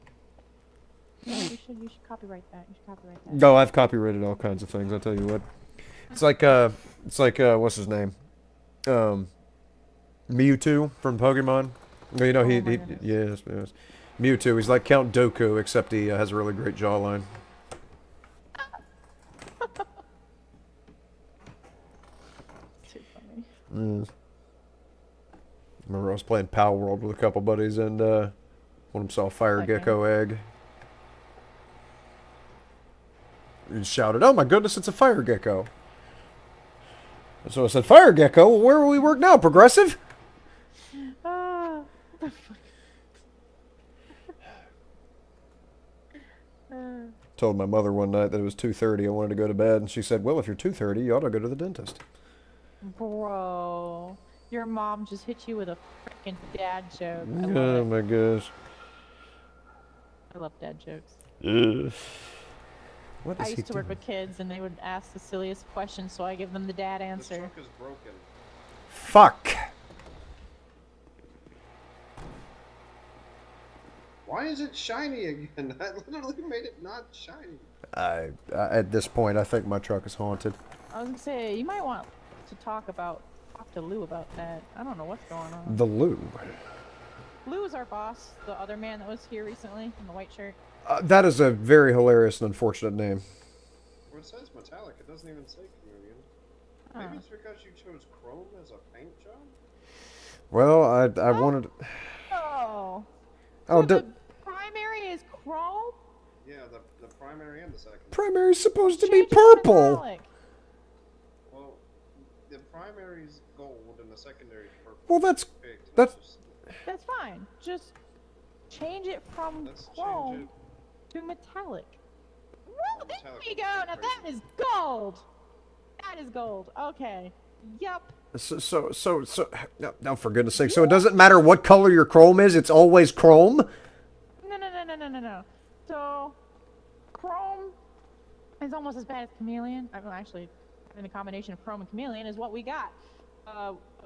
Speaker 12: Yeah, you should copyright that. You should copyright that.
Speaker 1: No, I've copyrighted all kinds of things. I'll tell you what. It's like what's his name? Mewtwo from Pokemon. You know, yes. Mewtwo. He's like Count Dooku, except he has a really great jawline.
Speaker 12: Too funny.
Speaker 1: Remember I was playing Power World with a couple buddies, and one of them saw a fire gecko egg. He shouted, "Oh my goodness, it's a fire gecko!" And so I said, "Fire gecko? Well, where will we work now, Progressive?" Told my mother one night that it was 2:30. I wanted to go to bed, and she said, "Well, if you're 2:30, you ought to go to the dentist."
Speaker 12: Bro, your mom just hit you with a freaking dad joke.
Speaker 1: Oh my gosh.
Speaker 12: I love dad jokes.
Speaker 1: Ugh. What
Speaker 12: I
Speaker 1: is he
Speaker 12: used to work
Speaker 1: doing?
Speaker 12: with kids, and they would ask the silliest questions, so I give them the dad answer.
Speaker 11: This truck is broken.
Speaker 1: Fuck.
Speaker 11: Why is it shiny again? I literally made it not shiny.
Speaker 1: At this point, I think my truck is haunted.
Speaker 12: I was gonna say, you might want to talk to Lou about that. I don't know what's going on.
Speaker 1: The Lou.
Speaker 12: Lou is our boss, the other man that was here recently in the white shirt.
Speaker 1: That is a very hilarious and unfortunate name.
Speaker 11: Well, it says metallic. It doesn't even say chameleon. Maybe it's because you chose chrome as a paint job?
Speaker 1: Well, I wanted...
Speaker 12: Oh.
Speaker 1: Oh,
Speaker 12: so the primary is chrome?
Speaker 11: Yeah, the primary and the secondary.
Speaker 1: Primary's supposed to be
Speaker 12: Change it to
Speaker 1: purple.
Speaker 12: metallic.
Speaker 11: Well, the primary's gold and the secondary's purple.
Speaker 1: Well, that's
Speaker 12: That's fine. Just change it from chrome to metallic. Well, there you go. Now that is gold. That is gold. Okay. Yep.
Speaker 1: So no, for goodness sake. So it doesn't matter what color your chrome is, it's always chrome?
Speaker 12: No. So, chrome is almost as bad as chameleon. I mean, actually, in the combination of chrome and chameleon is what we got.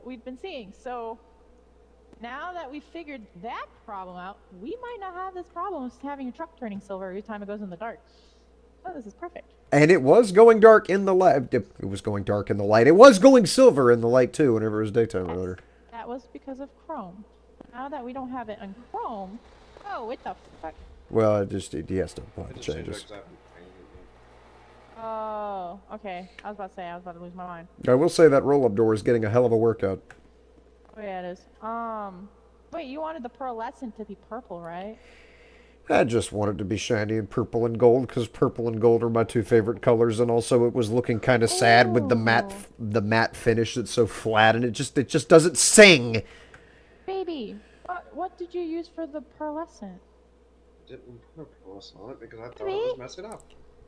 Speaker 12: We've been seeing. So, now that we've figured that problem out, we might not have this problem of having a truck turning silver every time it goes in the dark. Oh, this is perfect.
Speaker 1: And it was going dark in the light. It was going dark in the light. It was going silver in the light, too, whenever it was daytime earlier.
Speaker 12: That was because of chrome. Now that we don't have it on chrome, oh, what the fuck?
Speaker 1: Well, he has to apply the changes.
Speaker 12: Oh, okay. I was about to lose my mind.
Speaker 1: I will say that roll-up door is getting a hell of a workout.
Speaker 12: Oh yeah, it is. Wait, you wanted the pearlescent to be purple, right?
Speaker 1: I just wanted to be shiny and purple and gold, because purple and gold are my two favorite colors, and also it was looking kind of sad with the matte finish that's so flat, and it just doesn't sing.
Speaker 12: Baby, What did you use for the pearlescent?
Speaker 11: Didn't put a pearlescent on it because I thought
Speaker 12: Me?
Speaker 11: it was messing up.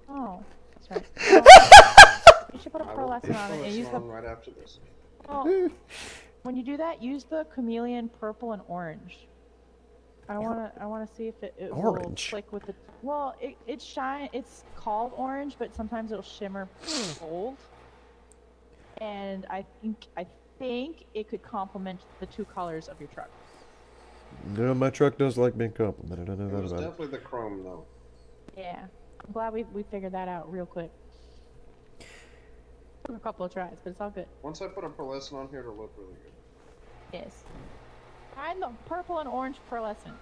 Speaker 12: Oh, that's right. Well, you should put a
Speaker 11: I will put
Speaker 12: pearlescent on it and use
Speaker 11: pearlescent
Speaker 12: the.
Speaker 11: on right after this.
Speaker 12: Well, when you do that, use the chameleon purple and orange. I wanna see if it will
Speaker 1: Orange?
Speaker 12: click with the. Well, it shine. It's called orange, but sometimes it'll shimmer gold. And I think it could complement the two colors of your truck.
Speaker 1: No, my truck does like being complimented. I know
Speaker 11: It
Speaker 1: that
Speaker 11: was
Speaker 1: about it.
Speaker 11: definitely the chrome though.
Speaker 12: Yeah, I'm glad we figured that out real quick. Took a couple of tries, but it's all good.
Speaker 11: Once I put a pearlescent on here, it'll look really good.
Speaker 12: Yes. Find the purple and orange pearlescent.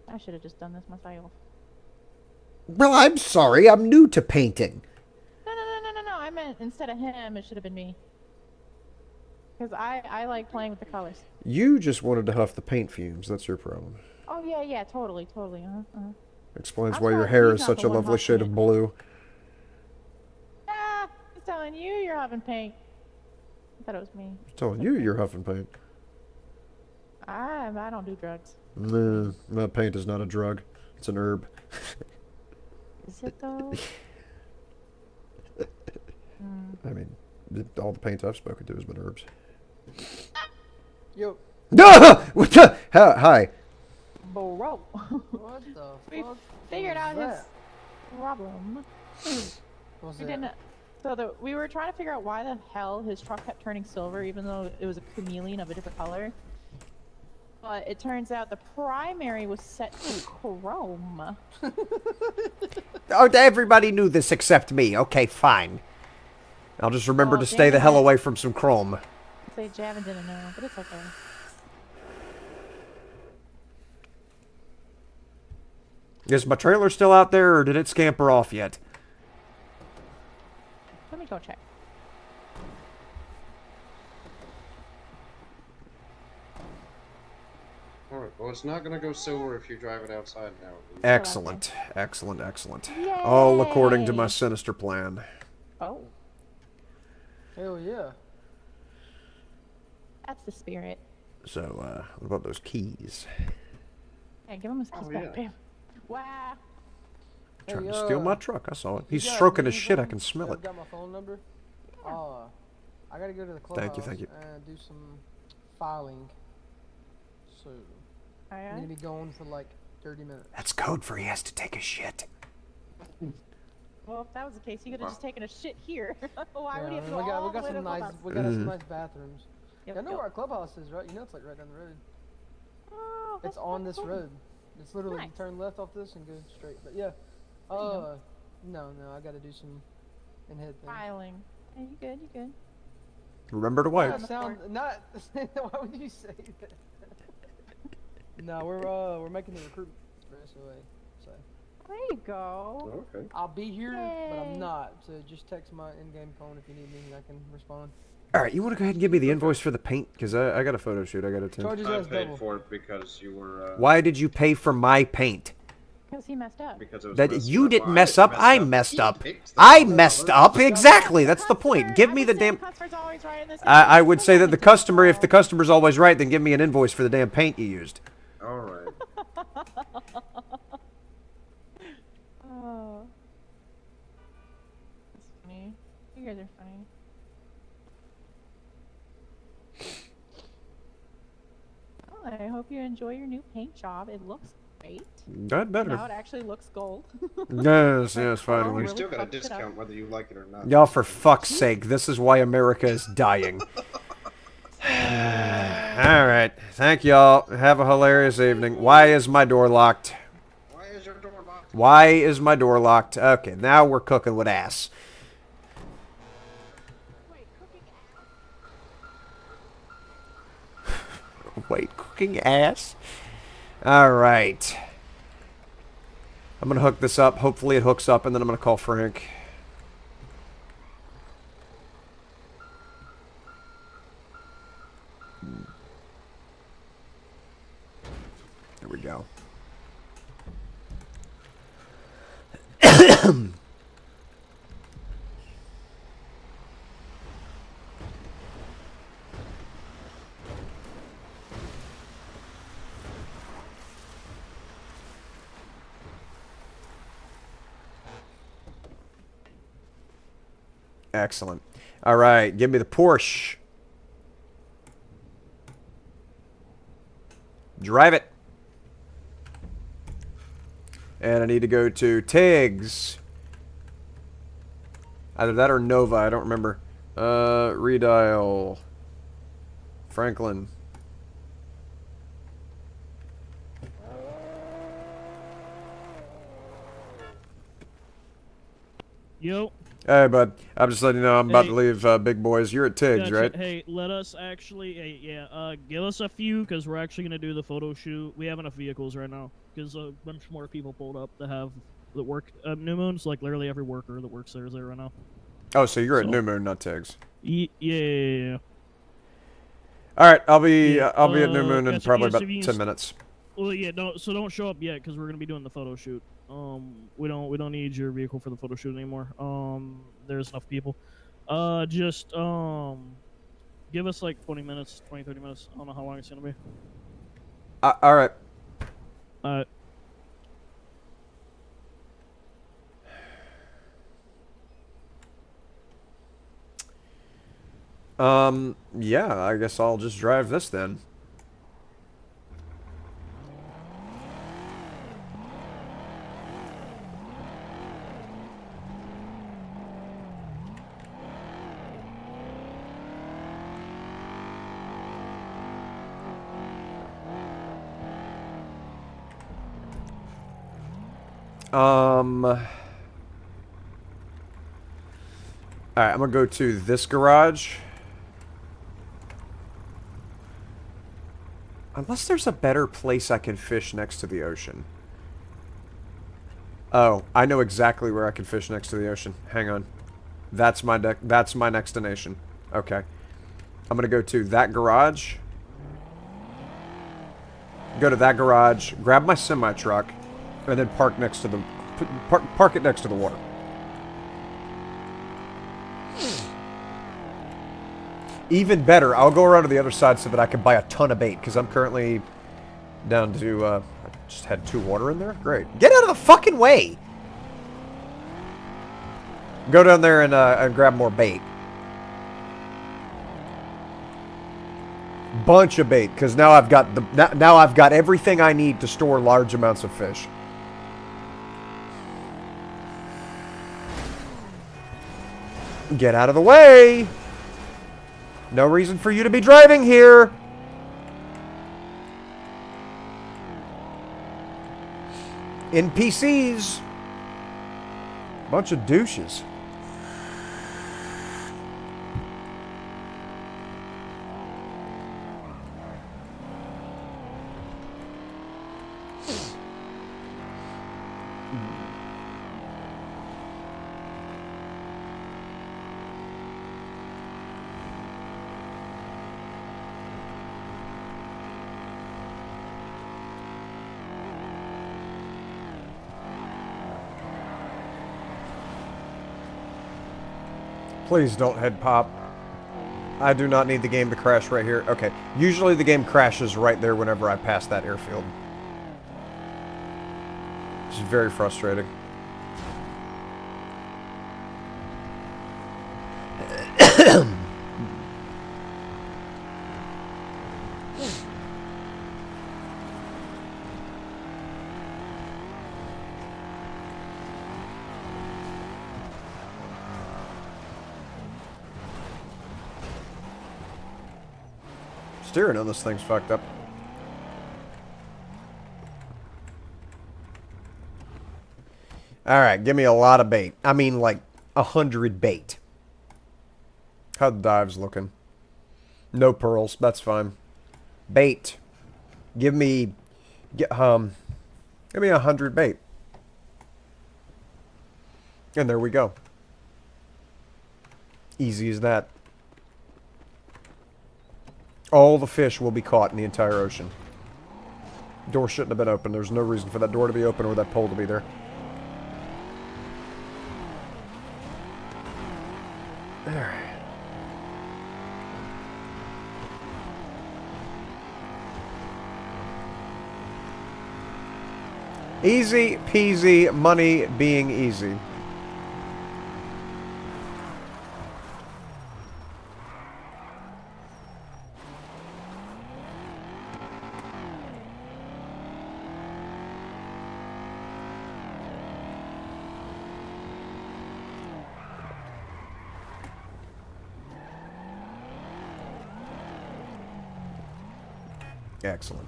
Speaker 12: I should have just done this myself.
Speaker 1: Well, I'm sorry. I'm new to painting.
Speaker 12: No. I meant instead of him, it should have been me. Because I like playing with the colors.
Speaker 1: You just wanted to huff the paint fumes. That's your problem.
Speaker 12: Oh, yeah, totally.
Speaker 1: Explains
Speaker 12: I'm
Speaker 1: why your
Speaker 12: surprised
Speaker 1: hair
Speaker 12: he's
Speaker 1: is
Speaker 12: not
Speaker 1: such
Speaker 12: the
Speaker 1: a
Speaker 12: one
Speaker 1: lovely
Speaker 12: huffing
Speaker 1: shade
Speaker 12: it.
Speaker 1: of blue.
Speaker 12: He's telling you you're having paint. I thought it was me.
Speaker 1: I'm telling you, you're huffing paint.
Speaker 12: I don't do drugs.
Speaker 1: No, paint is not a drug. It's an herb.
Speaker 12: Is it though?
Speaker 1: I mean, all the paints I've spoken to has been herbs.
Speaker 8: Yo.
Speaker 1: What the? Hi.
Speaker 12: Bro.
Speaker 8: What the
Speaker 12: We
Speaker 8: fuck?
Speaker 12: figured out
Speaker 8: was
Speaker 12: his
Speaker 8: that?
Speaker 12: problem.
Speaker 8: What's
Speaker 12: We
Speaker 8: that?
Speaker 12: didn't. So we were trying to figure out why the hell his truck kept turning silver, even though it was a chameleon of a different color. But it turns out the primary was set to chrome.
Speaker 1: Oh, everybody knew this except me. Okay, fine. I'll just remember
Speaker 12: Oh,
Speaker 1: to stay the
Speaker 12: damn
Speaker 1: hell
Speaker 12: it.
Speaker 1: away from some chrome.
Speaker 12: Say Javin didn't know, but it's okay.
Speaker 1: Is my trailer still out there, or did it scamper off yet?
Speaker 12: Let me go check.
Speaker 11: Alright, well it's not gonna go silver if you drive it outside now.
Speaker 1: Excellent. Excellent. All according to my
Speaker 12: Yay.
Speaker 1: sinister plan.
Speaker 12: Oh,
Speaker 8: Hell yeah.
Speaker 12: that's the spirit.
Speaker 1: So, what about those keys?
Speaker 12: Yeah, give him his keys
Speaker 11: Oh,
Speaker 12: back,
Speaker 11: yeah.
Speaker 12: babe. Wow.
Speaker 1: Trying
Speaker 8: Hey,
Speaker 1: to steal my truck. I saw it. He's
Speaker 8: you got
Speaker 1: stroking his
Speaker 8: me
Speaker 1: shit. I
Speaker 8: phone?
Speaker 1: can smell
Speaker 8: You
Speaker 1: it.
Speaker 8: got my phone number? I gotta go to the clubhouse
Speaker 1: Thank you.
Speaker 8: and do some filing. So, I'm gonna be going for like 30 minutes.
Speaker 1: That's code for he has to take a shit.
Speaker 12: Well, if that was the case, you could have just taken a shit here. Why would you have to
Speaker 8: we
Speaker 12: go
Speaker 8: got,
Speaker 12: all
Speaker 8: we got
Speaker 12: the way to
Speaker 8: some
Speaker 12: the
Speaker 8: nice,
Speaker 12: clubhouse?
Speaker 8: we got some nice bathrooms.
Speaker 12: Yep,
Speaker 8: I know
Speaker 12: yep.
Speaker 8: where our clubhouse is, right? You know it's like right down the road.
Speaker 12: Oh,
Speaker 8: It's
Speaker 12: that's
Speaker 8: on
Speaker 12: kinda
Speaker 8: this
Speaker 12: cool.
Speaker 8: road. It's literally
Speaker 12: Nice.
Speaker 8: you turn left off this and go straight. But yeah,
Speaker 12: you go.
Speaker 8: no, I gotta do some in head thing.
Speaker 12: Filing. Yeah, you good.
Speaker 1: Remember to wipe.
Speaker 8: Not sound, not. Why would you say that? No, we're making the recruitment for SOA. So
Speaker 12: There you go.
Speaker 11: Okay.
Speaker 8: I'll be here, but I'm
Speaker 12: Yay.
Speaker 8: not. So just text my in-game phone if you need me, and I can respond.
Speaker 1: All right, you want to go ahead and give me the invoice for the paint? Because I got a photo shoot I got to attend.
Speaker 8: Charges
Speaker 11: I
Speaker 8: as
Speaker 11: paid
Speaker 8: double.
Speaker 11: for it because you were.
Speaker 1: Why did you pay for my paint?
Speaker 12: Because he messed up.
Speaker 11: Because it was
Speaker 1: That
Speaker 11: messed
Speaker 1: you
Speaker 11: up.
Speaker 1: didn't
Speaker 11: Well,
Speaker 1: mess
Speaker 11: didn't
Speaker 1: up. I messed up. I messed up. Exactly. That's the point. Give me the damn.
Speaker 12: Customer's always right in this
Speaker 1: I
Speaker 12: game.
Speaker 1: would say that the customer, if the customer's always right, then give me an invoice for the damn paint you used.
Speaker 11: Alright.
Speaker 12: Oh. That's funny. You guys are funny. Well, I hope you enjoy your new paint job. It looks great.
Speaker 1: That better.
Speaker 12: Now it actually looks gold.
Speaker 1: Yes,
Speaker 11: We
Speaker 1: finally.
Speaker 11: still got a
Speaker 12: fucked it up.
Speaker 11: discount whether you like it or not.
Speaker 1: Y'all, for fuck's sake, this is why America is dying. Alright, thank y'all. Have a hilarious evening. Why is my door locked?
Speaker 11: Why is your door locked?
Speaker 1: Why is my door locked? Okay, now we're cooking with ass. Wait, cooking ass? Alright. I'm gonna hook this up. Hopefully it hooks up, and then I'm gonna call Frank. There we go. Excellent. All right, give me the Porsche. Drive it. And I need to go to Tiggs. Either that or Nova, I don't remember. Redial. Franklin.
Speaker 10: Yo.
Speaker 1: Hey, bud. I'm just letting you know I'm about
Speaker 10: Hey.
Speaker 1: to leave Big Boys. You're at Tiggs,
Speaker 10: Gotcha.
Speaker 1: right?
Speaker 10: Hey, let us actually, hey, yeah, give us a few, because we're actually going to do the photo shoot. We have enough vehicles right now, because a bunch more people pulled up that work at New Moon's, like literally every worker that works there is there right now.
Speaker 1: Oh, so you're at New Moon, not Tiggs.
Speaker 10: Yeah.
Speaker 1: All right, I'll be
Speaker 10: Yeah,
Speaker 1: at New Moon in
Speaker 10: gotcha.
Speaker 1: probably
Speaker 10: Yeah, so
Speaker 1: about
Speaker 10: if you
Speaker 1: 10 minutes.
Speaker 10: Well, yeah, don't show up yet, because we're gonna be doing the photo shoot. We don't need your vehicle for the photo shoot anymore. There's enough people. Just give us like 20 minutes, 30 minutes. I don't know how long it's gonna be.
Speaker 1: All right. Yeah, I guess I'll just drive this then. Alright, I'm gonna go to this garage. Unless there's a better place I can fish next to the ocean. Oh, I know exactly where I can fish next to the ocean. Hang on. That's my destination. Okay. I'm gonna go to that garage. Go to that garage, grab my semi-truck, and then park next to the park it next to the water. Even better, I'll go around to the other side so that I can buy a ton of bait, because I'm currently down to, I just had 2 water in there? Great. Get out of the fucking way! Go down there and grab more bait. Bunch of bait, because now I've got now I've got everything I need to store large amounts of fish. Get out of the way! No reason for you to be driving here! NPCs! Bunch of douches. Please don't head pop. I do not need the game to crash right here. Okay. Usually the game crashes right there whenever I pass that airfield. It's very frustrating. Steering on this thing's fucked up. Alright, give me a lot of bait. I mean, like, 100 bait. How the dive's looking? No pearls, that's fine. Bait. Give me 100 bait. And there we go. Easy as that. All the fish will be caught in the entire ocean. Door shouldn't have been open. There's no reason for that door to be open or that pole to be there. Alright. Easy peasy, money being easy. Excellent.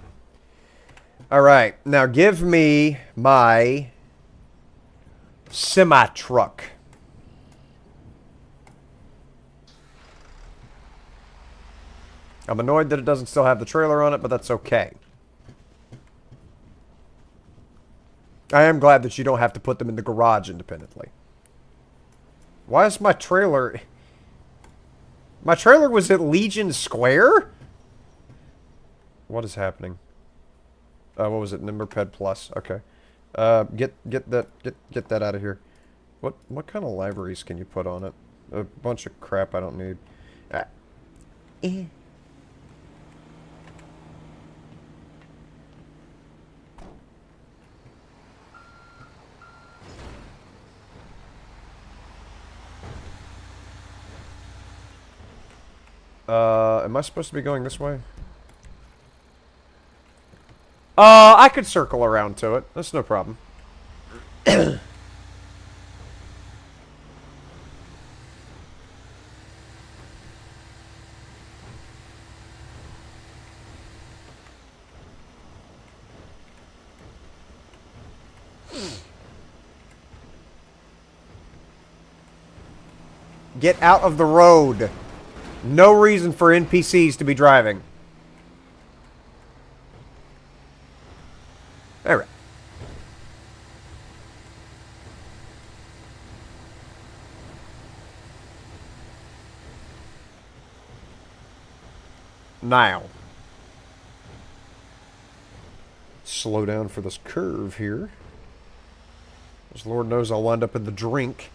Speaker 1: All right. Now give me my semi-truck. I'm annoyed that it doesn't still have the trailer on it, but that's okay. I am glad that you don't have to put them in the garage independently. Why is my trailer... My trailer was at Legion Square? What is happening? What was it? Nimberped Plus. Okay. Get that out of here. What kind of libraries can you put on it? A bunch of crap I don't need. Am I supposed to be going this way? I could circle around to it. That's no problem. Get out of the road. No reason for NPCs to be driving. All right. Now. Slow down for this curve here. As Lord knows I'll wind up in the drink.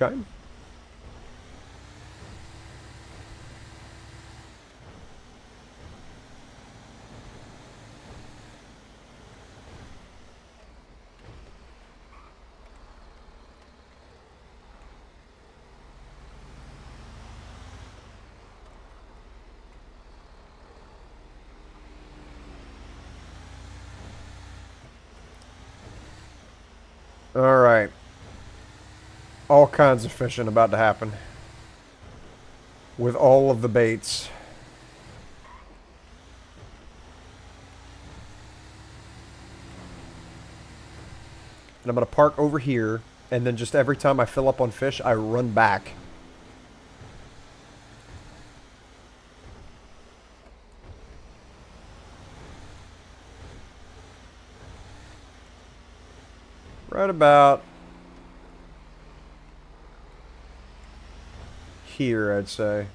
Speaker 1: Okay. Alright. All kinds of fishing about to happen. With all of the baits. And I'm going to park over here. And then just every time I fill up on fish, I run back. Right about here, I'd say.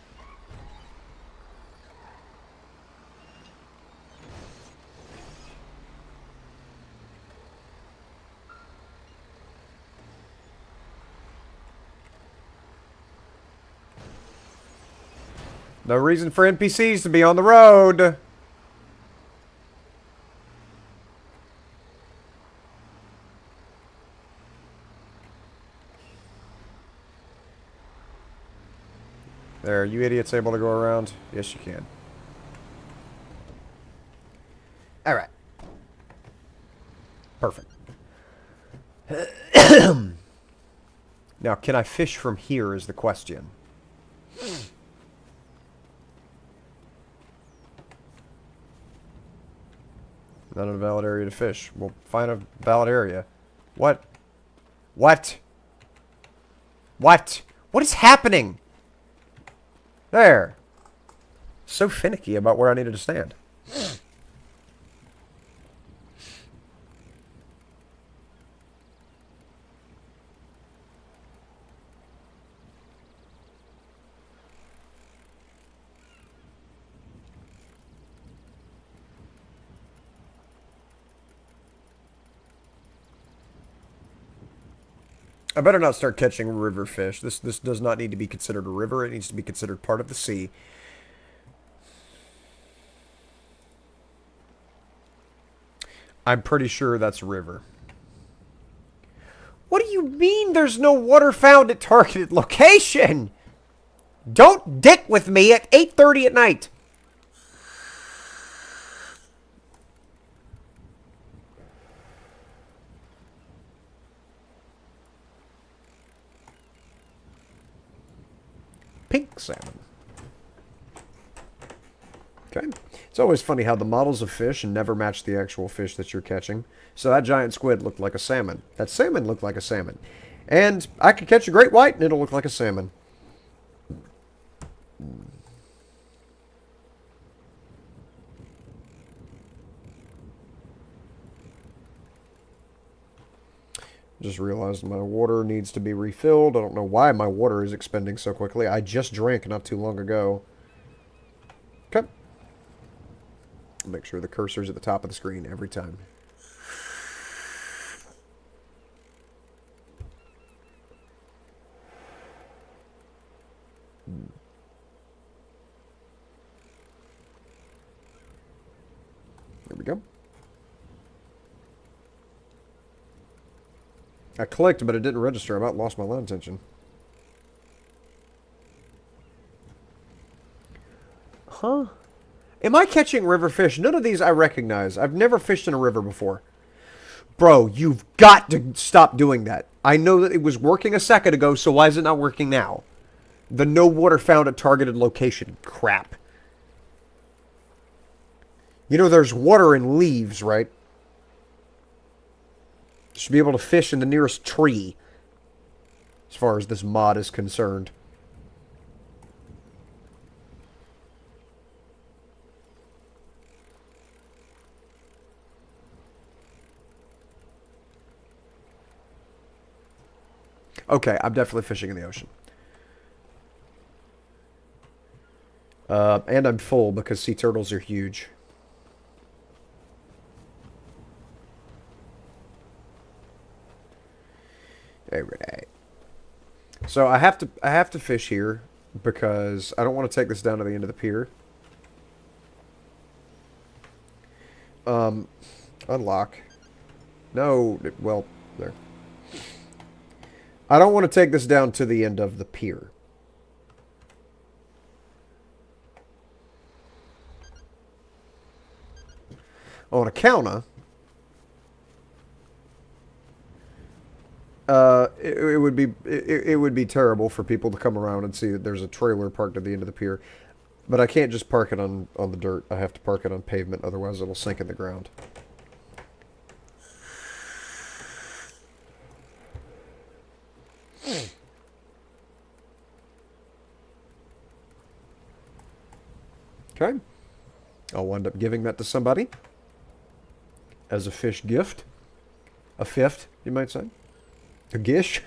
Speaker 1: No reason for NPCs to be on the road. There, are you idiots able to go around? Yes, you can. Alright. Perfect. Now, can I fish from here is the question. Not a valid area to fish. We'll find a valid area. What? What? What? What is happening? There. So finicky about where I needed to stand. I better not start catching river fish. This does not need to be considered a river. It needs to be considered part of the sea. I'm pretty sure that's a river. What do you mean there's no water found at targeted location? Don't dick with me at 8:30 at night. pink salmon. Okay. It's always funny how the models of fish never match the actual fish that you're catching. So that giant squid looked like a salmon. That salmon looked like a salmon. And I could catch a great white and it'll look like a salmon. Just realized my water needs to be refilled. I don't know why my water is expending so quickly. I just drank not too long ago. Okay. Make sure the cursor's at the top of the screen every time. There we go. I clicked, but it didn't register. I about lost my line tension. Huh? Am I catching river fish? None of these I recognize. I've never fished in a river before. Bro, you've got to stop doing that. I know that it was working a second ago, so why is it not working now? The no water found at targeted location. Crap. You know there's water in leaves, right? Should be able to fish in the nearest tree, as far as this mod is concerned. Okay, I'm definitely fishing in the ocean. And I'm full because sea turtles are huge. Alright. So I have to fish here because I don't want to take this down to the end of the pier. Unlock. No, well, there. I don't want to take this down to the end of the pier. On a counter, it would be terrible for people to come around and see that there's a trailer parked at the end of the pier. But I can't just park it on the dirt. I have to park it on pavement, otherwise it'll sink in the ground. Okay. I'll wind up giving that to somebody as a fish gift. A fifth, you might say. A gish.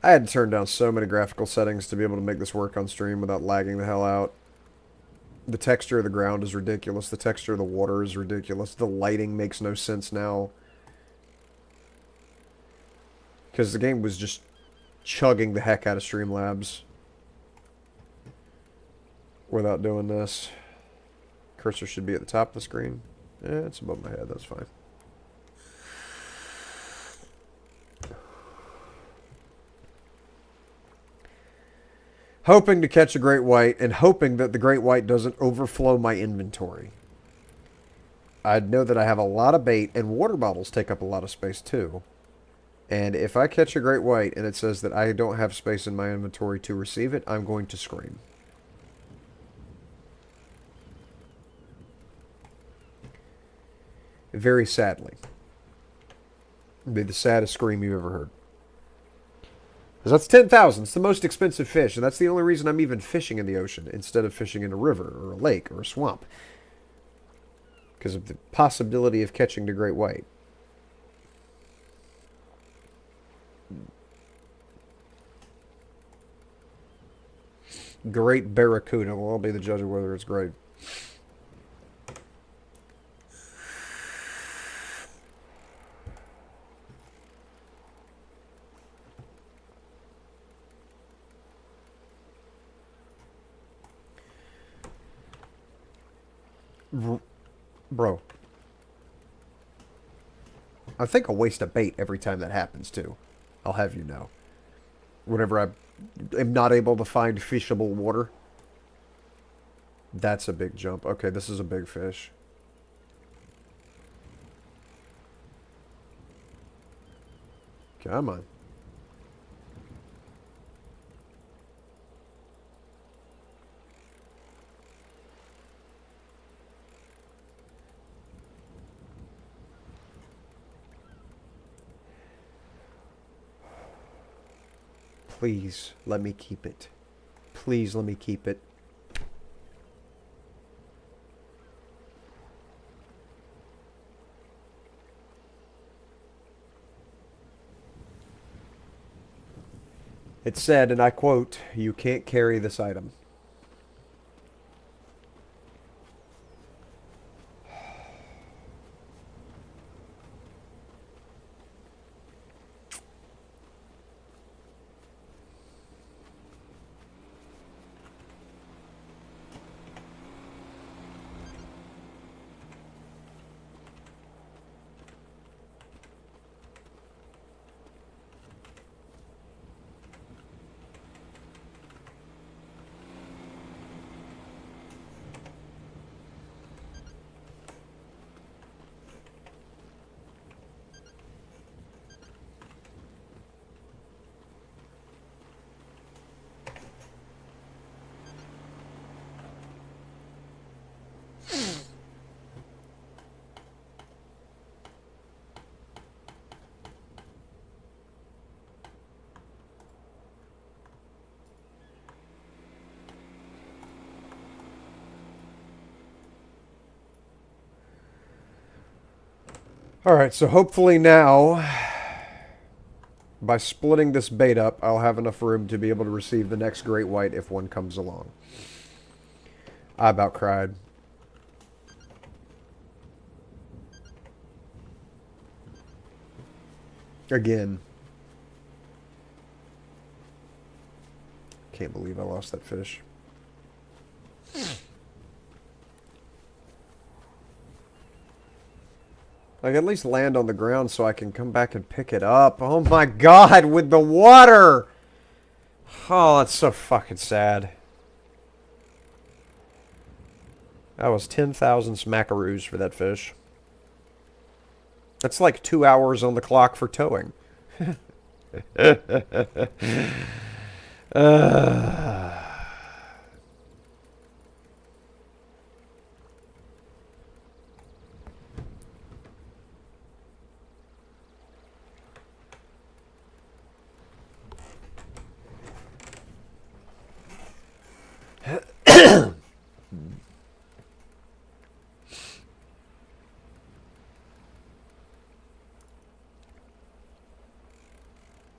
Speaker 1: I had to turn down so many graphical settings to be able to make this work on stream without lagging the hell out. The texture of the ground is ridiculous. The texture of the water is ridiculous. The lighting makes no sense now. Because the game was just chugging the heck out of Streamlabs without doing this. Cursor should be at the top of the screen. Yeah, it's above my head. That's fine. Hoping to catch a great white and hoping that the great white doesn't overflow my inventory. I know that I have a lot of bait and water bottles take up a lot of space too. And if I catch a great white and it says that I don't have space in my inventory to receive it, I'm going to scream. Very sadly. It'd be the saddest scream you've ever heard. Because that's 10,000. It's the most expensive fish, and that's the only reason I'm even fishing in the ocean instead of fishing in a river or a lake or a swamp. Because of the possibility of catching the great white. Great barracuda. Well, I'll be the judge of whether it's great. Bro. I think I'll waste a bait every time that happens, too. I'll have you know. Whenever I am not able to find fishable water. That's a big jump. Okay, this is a big fish. Come on. Please let me keep it. Please let me keep it. It said, and I quote, "You can't carry this item." Alright, so hopefully now, by splitting this bait up, I'll have enough room to be able to receive the next great white if one comes along. I about cried. Again. Can't believe I lost that fish. Like, at least land on the ground so I can come back and pick it up. Oh my god, with the water! Oh, that's so fucking sad. That was 10,000 smackaroos for that fish. That's like 2 hours on the clock for towing.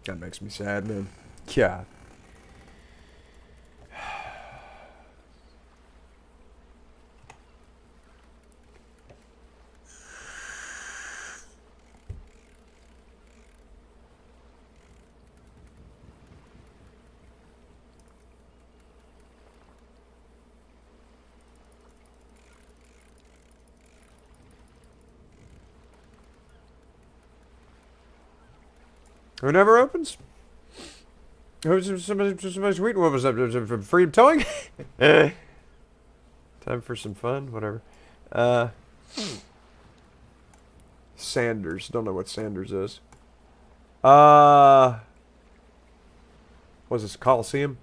Speaker 1: That makes me sad, man. Yeah. Who never opens? Who's somebody sweet? What was that? Free towing? Time for some fun? Whatever. Sanders. Don't know what Sanders is. Was this Coliseum?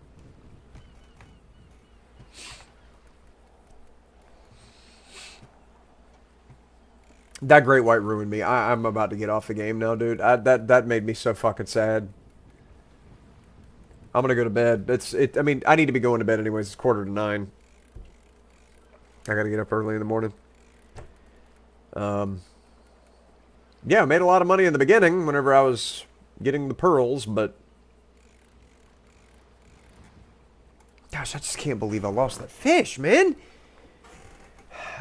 Speaker 1: That great white ruined me. I'm about to get off the game now, dude. That made me so fucking sad. I'm gonna go to bed. I mean, I need to be going to bed anyways. It's 8:45. I gotta get up early in the morning. Yeah, I made a lot of money in the beginning whenever I was getting the pearls, but gosh, I just can't believe I lost that fish, man.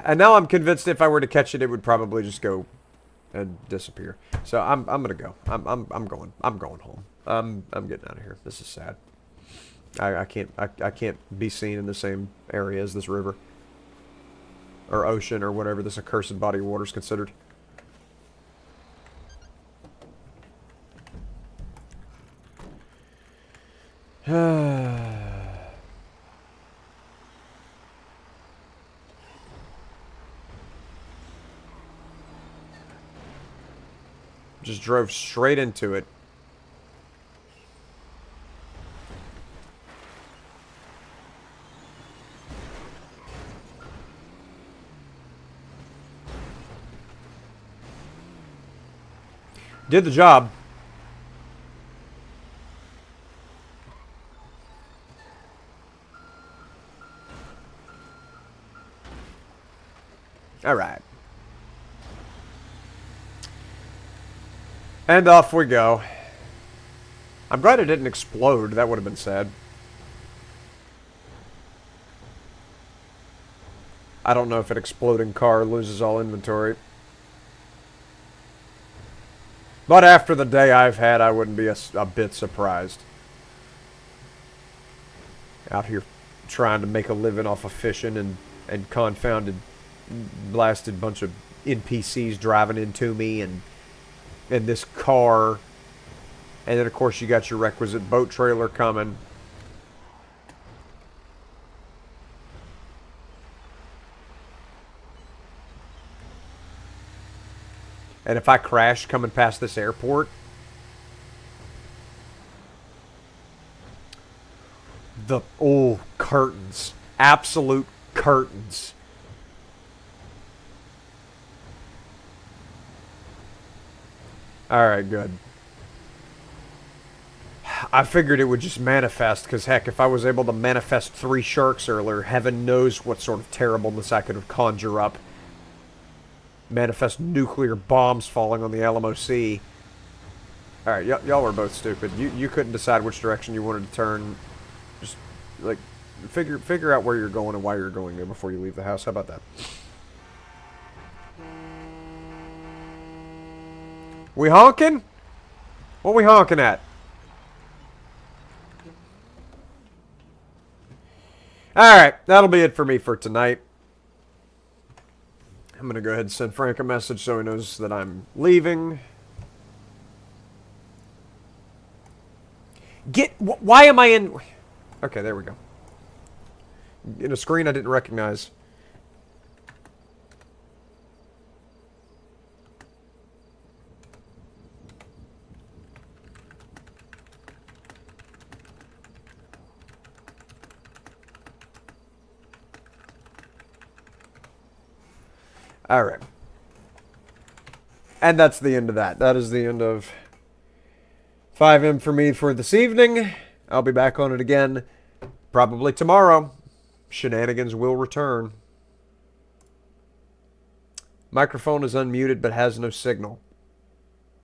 Speaker 1: And now I'm convinced if I were to catch it, it would probably just go and disappear. So I'm gonna go. I'm going home. I'm getting out of here. This is sad. I can't be seen in the same area as this river or ocean or whatever this accursed body of water is considered. Just drove straight into it. Did the job. Alright. And off we go. I'm glad it didn't explode. That would have been sad. I don't know if an exploding car loses all inventory. But after the day I've had, I wouldn't be a bit surprised. Out here trying to make a living off of fishing and confounded, blasted bunch of NPCs driving into me and this car. And then, of course, you got your requisite boat trailer coming. And if I crash coming past this airport, curtains. Absolute curtains. Alright, good. I figured it would just manifest, because heck, if I was able to manifest 3 sharks earlier, heaven knows what sort of terribleness I could conjure up. Manifest nuclear bombs falling on the Alamo Sea. Alright, y'all were both stupid. You couldn't decide which direction you wanted to turn. Just, like, figure out where you're going and why you're going there before you leave the house. How about that? We honking? What we honking at? Alright, that'll be it for me for tonight. I'm going to go ahead and send Frank a message so he knows that I'm leaving. Why am I in... Okay, there we go. In a screen I didn't recognize. Alright. And that's the end of that. That is the end of FiveM for me for this evening. I'll be back on it again probably tomorrow. Shenanigans will return. Microphone is unmuted but has no signal.